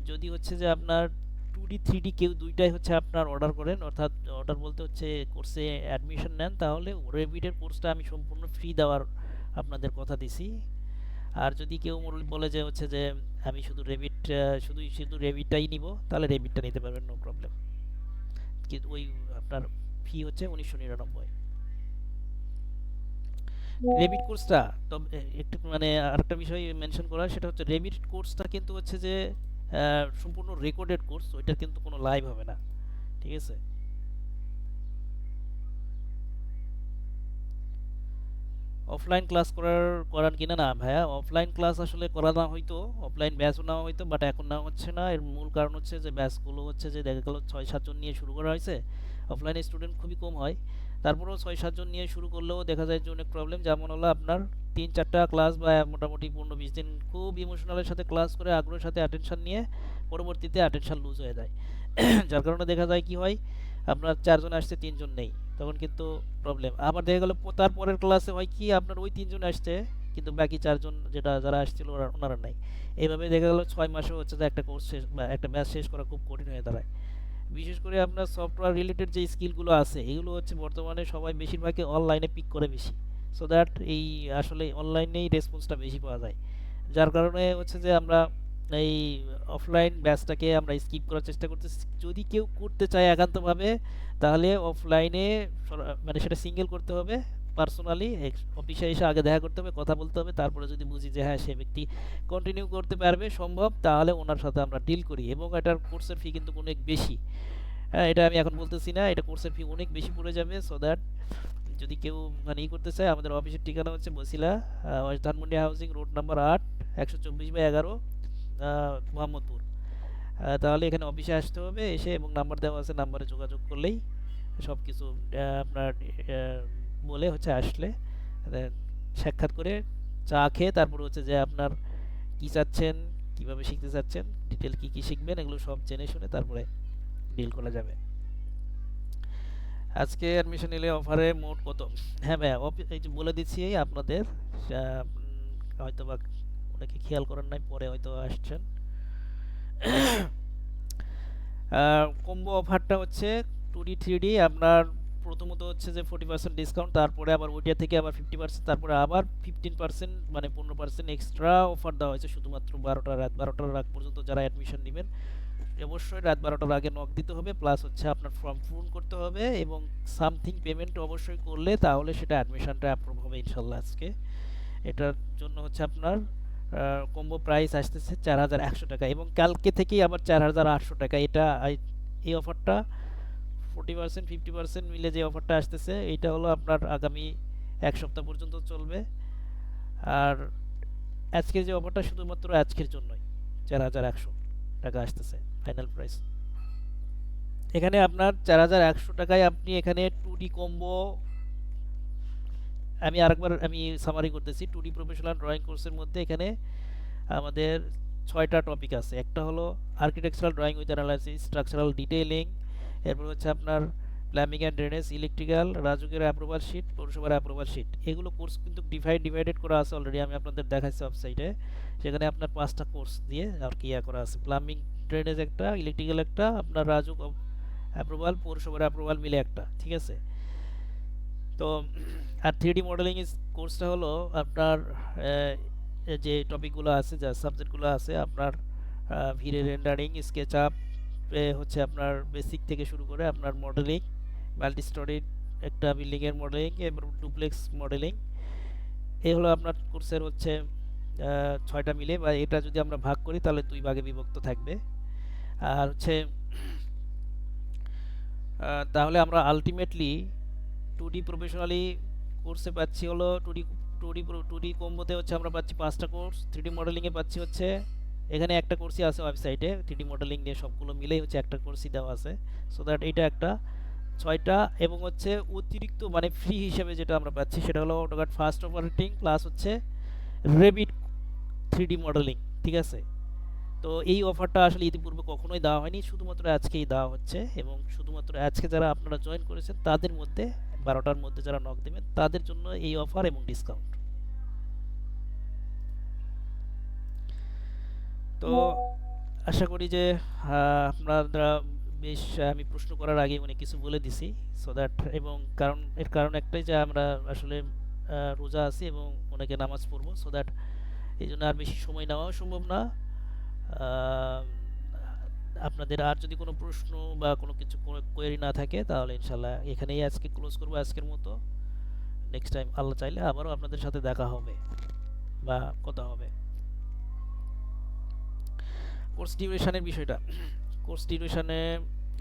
যদি হচ্ছে যে আপনার 2D 3D কেউ দুইটাই হচ্ছে আপনার অর্ডার করেন, অর্থাৎ অর্ডার বলতে হচ্ছে কোর্সে অ্যাডমিশন নেন, তাহলে রেবিটের কোর্সটা আমি সম্পূর্ণ ফ্রি দেওয়ার আপনাদের কথা দিছি। আর যদি কেউ বলে যে হচ্ছে যে আমি শুধু শুধু রেবিটটাই নিব, তাহলে রেবিটটা নিতে পারবেন, নো প্রবলেম। কিন্তু ওই আপনার ফি হচ্ছে 1999। রেবিট কোর্সটা তবে একটু মানে আরেকটা বিষয় মেনশন করা, সেটা হচ্ছে রেবিট কোর্সটা কিন্তু হচ্ছে যে সম্পূর্ণ রেকর্ডেড কোর্স, ওইটা কিন্তু কোনো লাইভ হবে না, ঠিক আছে। অফলাইন ক্লাস করান কিনা, না ভাইয়া অফলাইন ক্লাস আসলে করা না হয়তো, অফলাইন ব্যাচও নেওয়া হয়তো, বাট এখন নেওয়া হচ্ছে না। এর মূল কারণ হচ্ছে যে ব্যাচগুলো হচ্ছে যে দেখা গেল 6-7 জন নিয়ে শুরু করা হয়েছে, অফলাইনে স্টুডেন্ট খুবই কম হয়। তারপরেও 6-7 জন নিয়ে শুরু করলেও দেখা যায় যে অনেক প্রবলেম, যেমন হলো আপনার 3-4টা ক্লাস বা মোটামুটি 15-20 দিন খুব ইমোশনালের সাথে ক্লাস করে আগ্রহের সাথে অ্যাটেনশন নিয়ে পরবর্তীতে অ্যাটেনশন লুজ হয়ে যায়। যার কারণে দেখা যায় কি হয়, আপনার 4 জন আসছে 3 জন নেই, তখন কিন্তু প্রবলেম। আবার দেখা গেল তারপরের ক্লাসে হয় কি আপনার ওই 3 জন আসছে কিন্তু বাকি 4 জন যারা আসছিল ওনারা নাই। এইভাবে দেখা গেল 6 মাসে হচ্ছে যে একটা কোর্স শেষ বা একটা ব্যাচ শেষ করা খুব কঠিন হয়ে দাঁড়ায়। বিশেষ করে আপনার সফটওয়্যার রিলেটেড যে স্কিলগুলো আছে এগুলো হচ্ছে বর্তমানে সবাই বেশিরভাগই অনলাইনে পিক করে বেশি, সো দ্যাট এই আসলে অনলাইনেই রেসপন্সটা বেশি পাওয়া যায়। যার কারণে হচ্ছে যে আমরা এই অফলাইন ব্যাচটাকে আমরা স্কিপ করার চেষ্টা করতেছি। যদি কেউ করতে চায় একান্তভাবে তাহলে অফলাইনে মানে সেটা সিঙ্গেল করতে হবে, পার্সোনালি অফিসে এসে আগে দেখা করতে হবে, কথা বলতে হবে, তারপরে যদি বুঝি যে হ্যাঁ সে ব্যক্তি কন্টিনিউ করতে পারবে সম্ভব, তাহলে ওনার সাথে আমরা ডিল করি। এবং এটার কোর্সের ফি কিন্তু অনেক বেশি, হ্যাঁ এটা আমি এখন বলতেছি না, এটা কোর্সের ফি অনেক বেশি পড়ে যাবে। সো দ্যাট যদি কেউ মানে করতে চায়, আমাদের অফিসের ঠিকানা হচ্ছে Basila, West Dhanmondi housing road number 8, 124/11, Mohammadpur. তাহলে এখানে অফিসে আসতে হবে, এসে এবং নাম্বার দেওয়া আছে, নাম্বারে যোগাযোগ করলেই সব কিছু আপনার বলে হচ্ছে আসলে সাক্ষাৎ করে চা খেয়ে তারপর হচ্ছে যে আপনার কি চাচ্ছেন, কিভাবে শিখতে চাচ্ছেন, ডিটেল কি কি শিখবেন, এগুলো সব জেনে শুনে তারপরে ডিল করা যাবে। আজকে অ্যাডমিশন নিলে অফারে মোট কত? হ্যাঁ ভাইয়া এই যে বলে দিচ্ছি আপনাদের, হয়তো বা অনেকে খেয়াল করেন নাই, পরে হয়তো আসছেন। কম্বো অফারটা হচ্ছে 2D 3D আপনার প্রথমত হচ্ছে যে 40% ডিসকাউন্ট, তারপরে আবার ওইটা থেকে আবার 50%, তারপরে আবার 15% মানে 15% এক্সট্রা অফার দেওয়া হয়েছে শুধুমাত্র রাত 12টার আগ পর্যন্ত যারা অ্যাডমিশন নেবেন। অবশ্যই রাত 12টার আগে নক দিতে হবে, প্লাস হচ্ছে আপনার ফর্ম পূরণ করতে হবে এবং সামথিং পেমেন্ট অবশ্যই করলে তাহলে সেটা অ্যাডমিশনটা অ্যাপ্রুভ হবে ইনশাল্লাহ আজকে। এটার জন্য হচ্ছে আপনার কম্বো প্রাইস আসতেছে 4100 টাকা এবং কালকে থেকেই আবার 4800 টাকা। এটা এই অফারটা 40% 50% মিলে যে অফারটা আসতেছে এইটা হলো আপনার আগামী এক সপ্তাহ পর্যন্ত চলবে। আর আজকের যে অফারটা শুধুমাত্র আজকের জন্যই 4100 টাকা আসতেছে ফাইনাল প্রাইস। এখানে আপনার 4100 টাকায় আপনি এখানে 2D কম্বো, আমি সামারি করতেছি। 2D প্রফেশনাল ড্রয়িং কোর্সের মধ্যে এখানে আমাদের 6টা টপিক আছে। একটা হলো architectural drawing with analysis, structural detailing, এরপর হচ্ছে আপনার প্ল্যাম্বিং অ্যান্ড ড্রেনেজ, ইলেকট্রিক্যাল, রাজুকের অ্যাপ্রুভাল শিট, পৌরসভার অ্যাপ্রুভাল শিট। এগুলো কোর্স কিন্তু ডিভাইডেড করা আছে অলরেডি, আমি আপনাদের দেখাচ্ছি ওয়েবসাইটে। সেখানে আপনার 5টা কোর্স দিয়ে আর কি ইয়া করা আছে, প্লাম্বিং ড্রেনেজ একটা, ইলেকট্রিক্যাল একটা, আপনার রাজুক অ্যাপ্রুভাল, পৌরসভার অ্যাপ্রুভাল মিলে একটা, ঠিক আছে। তো আর 3D মডেলিং কোর্সটা হলো আপনার যে টপিকগুলো আছে, যা সাবজেক্টগুলো আছে আপনার ভিড়ে রেন্ডারিং, স্কেচ আপ, হচ্ছে আপনার বেসিক থেকে শুরু করে আপনার মডেলিং, মাল্টি স্টোরি একটা বিল্ডিংয়ের মডেলিং এবং ডুপ্লেক্স মডেলিং। এই হলো আপনার কোর্সের হচ্ছে 6টা মিলে, বা এটা যদি আমরা ভাগ করি তাহলে 2 ভাগে বিভক্ত থাকবে। আর হচ্ছে তাহলে আমরা আলটিমেটলি 2D প্রফেশনালি কোর্সে পাচ্ছি হলো 2D কম্বোতে হচ্ছে আমরা পাচ্ছি 5টা কোর্স, 3D মডেলিংয়ে পাচ্ছি হচ্ছে এখানে একটা কোর্সই আছে ওয়েবসাইটে, 3D মডেলিং নিয়ে সবগুলো মিলেই হচ্ছে একটা কোর্সই দেওয়া আছে। সো দ্যাট এটা একটা 6টা, এবং হচ্ছে অতিরিক্ত মানে ফ্রি হিসেবে যেটা আমরা পাচ্ছি সেটা হলো অটোক্যাড ফাস্ট অপারেটিং প্লাস হচ্ছে রেবিট 3D মডেলিং, ঠিক আছে। তো এই অফারটা আসলে ইতিপূর্বে কখনোই দেওয়া হয়নি, শুধুমাত্র আজকেই দেওয়া হচ্ছে, এবং শুধুমাত্র আজকে যারা আপনারা জয়েন করেছেন তাদের মধ্যে 12টার মধ্যে যারা নক দেবেন তাদের জন্য এই অফার এবং ডিসকাউন্ট। তো আশা করি যে আপনারা বেশ, আমি প্রশ্ন করার আগে অনেক কিছু বলে দিছি, সো দ্যাট, এবং এর কারণ একটাই যে আমরা আসলে রোজা আছি এবং অনেকে নামাজ পড়বো, সো দ্যাট এই জন্য আর বেশি সময় নেওয়াও সম্ভব না। আহ, আপনাদের আর যদি কোনো প্রশ্ন বা কোনো কিছু কোয়েরি না থাকে তাহলে ইনশাল্লাহ এখানেই আজকে ক্লোজ করবো আজকের মতো। নেক্সট টাইম আল্লাহ চাইলে আবারও আপনাদের সাথে দেখা হবে বা কথা হবে। কোর্স ডিউরেশনের বিষয়টা, কোর্স ডিউরেশনে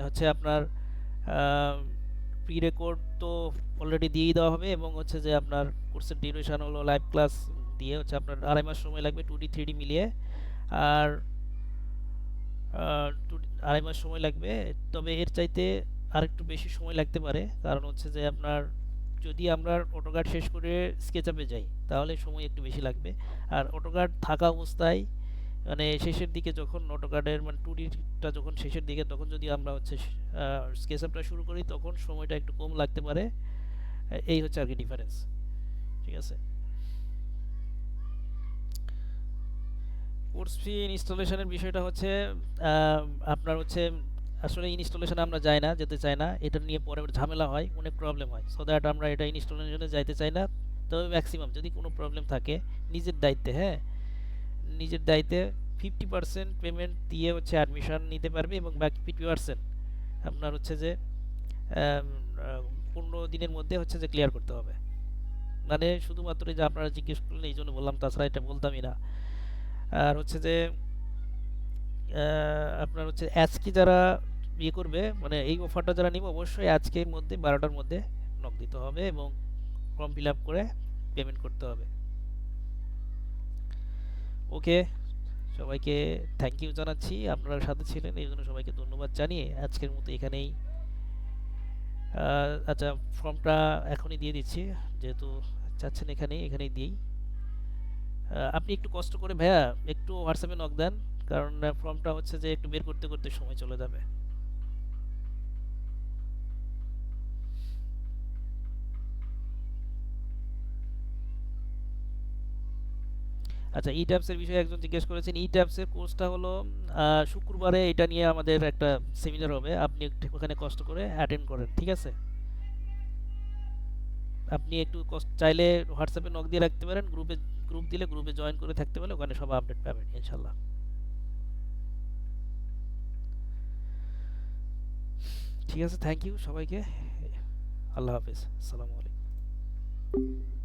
হচ্ছে আপনার প্রি রেকর্ড তো অলরেডি দিয়েই দেওয়া হবে, এবং হচ্ছে যে আপনার কোর্সের ডিউরেশন হলো লাইভ ক্লাস দিয়ে হচ্ছে আপনার 2.5 মাস সময় লাগবে 2D 3D মিলিয়ে। আর 2.5 মাস সময় লাগবে, তবে এর চাইতে আরেকটু বেশি সময় লাগতে পারে, কারণ হচ্ছে যে আপনার যদি আমরা অটোকাড শেষ করে স্কেচআপে যাই তাহলে সময় একটু বেশি লাগবে। আর অটোকাড থাকা অবস্থায় মানে শেষের দিকে যখন অটোকাডের মানে 2Dটা যখন শেষের দিকে, তখন যদি আমরা হচ্ছে স্কেচআপটা শুরু করি তখন সময়টা একটু কম লাগতে পারে। এই হচ্ছে আর কি ডিফারেন্স, ঠিক আছে। কোর্স ফি ইনস্টলেশনের বিষয়টা হচ্ছে আপনার হচ্ছে আসলে ইনস্টলেশনে আমরা যাই না, যেতে চাই না, এটা নিয়ে পরে ঝামেলা হয়, অনেক প্রবলেম হয়, সো দ্যাট আমরা এটা ইনস্টলেশনে যাইতে চাই না। তবে ম্যাক্সিমাম যদি কোনো প্রবলেম থাকে নিজের দায়িত্বে, হ্যাঁ নিজের দায়িত্বে 50% পেমেন্ট দিয়ে হচ্ছে অ্যাডমিশন নিতে পারবে, এবং বাকি 50% আপনার হচ্ছে যে 15 দিনের মধ্যে হচ্ছে যে ক্লিয়ার করতে হবে। মানে শুধুমাত্র যে আপনারা জিজ্ঞেস করলেন এই জন্য বললাম, তাছাড়া এটা বলতামই না। আর হচ্ছে যে আপনার হচ্ছে আজকে যারা ইয়ে করবে মানে এই অফারটা যারা নিবে অবশ্যই আজকের মধ্যে 12টার মধ্যে নক দিতে হবে এবং ফর্ম ফিল আপ করে পেমেন্ট করতে হবে। ওকে, সবাইকে থ্যাংক ইউ জানাচ্ছি, আপনারা সাথে ছিলেন এই জন্য সবাইকে ধন্যবাদ জানিয়ে আজকের মতো এখানেই আচ্ছা ফর্মটা এখনই দিয়ে দিচ্ছি, যেহেতু চাচ্ছেন এখানেই দিই। আপনি একটু কষ্ট করে ভাইয়া একটু হোয়াটসঅ্যাপে নক দেন, কারণ ফর্মটা হচ্ছে যে একটু বের করতে করতে সময় চলে যাবে। আচ্ছা, ই ট্যাবসের বিষয়ে একজন জিজ্ঞেস করেছেন। ই ট্যাবসের কোর্সটা হলো শুক্রবারে, এটা নিয়ে আমাদের একটা সেমিনার হবে, আপনি একটু ওখানে কষ্ট করে অ্যাটেন্ড করেন, ঠিক আছে। আপনি একটু চাইলে হোয়াটসঅ্যাপে নক দিয়ে রাখতে পারেন, গ্রুপ দিলে গ্রুপে জয়েন করে থাকতে পারলে ওখানে সব আপডেট পাবেন ইনশাল্লাহ। ঠিক আছে, থ্যাংক ইউ সবাইকে। আল্লাহ হাফেজ, আসসালামু আলাইকুম।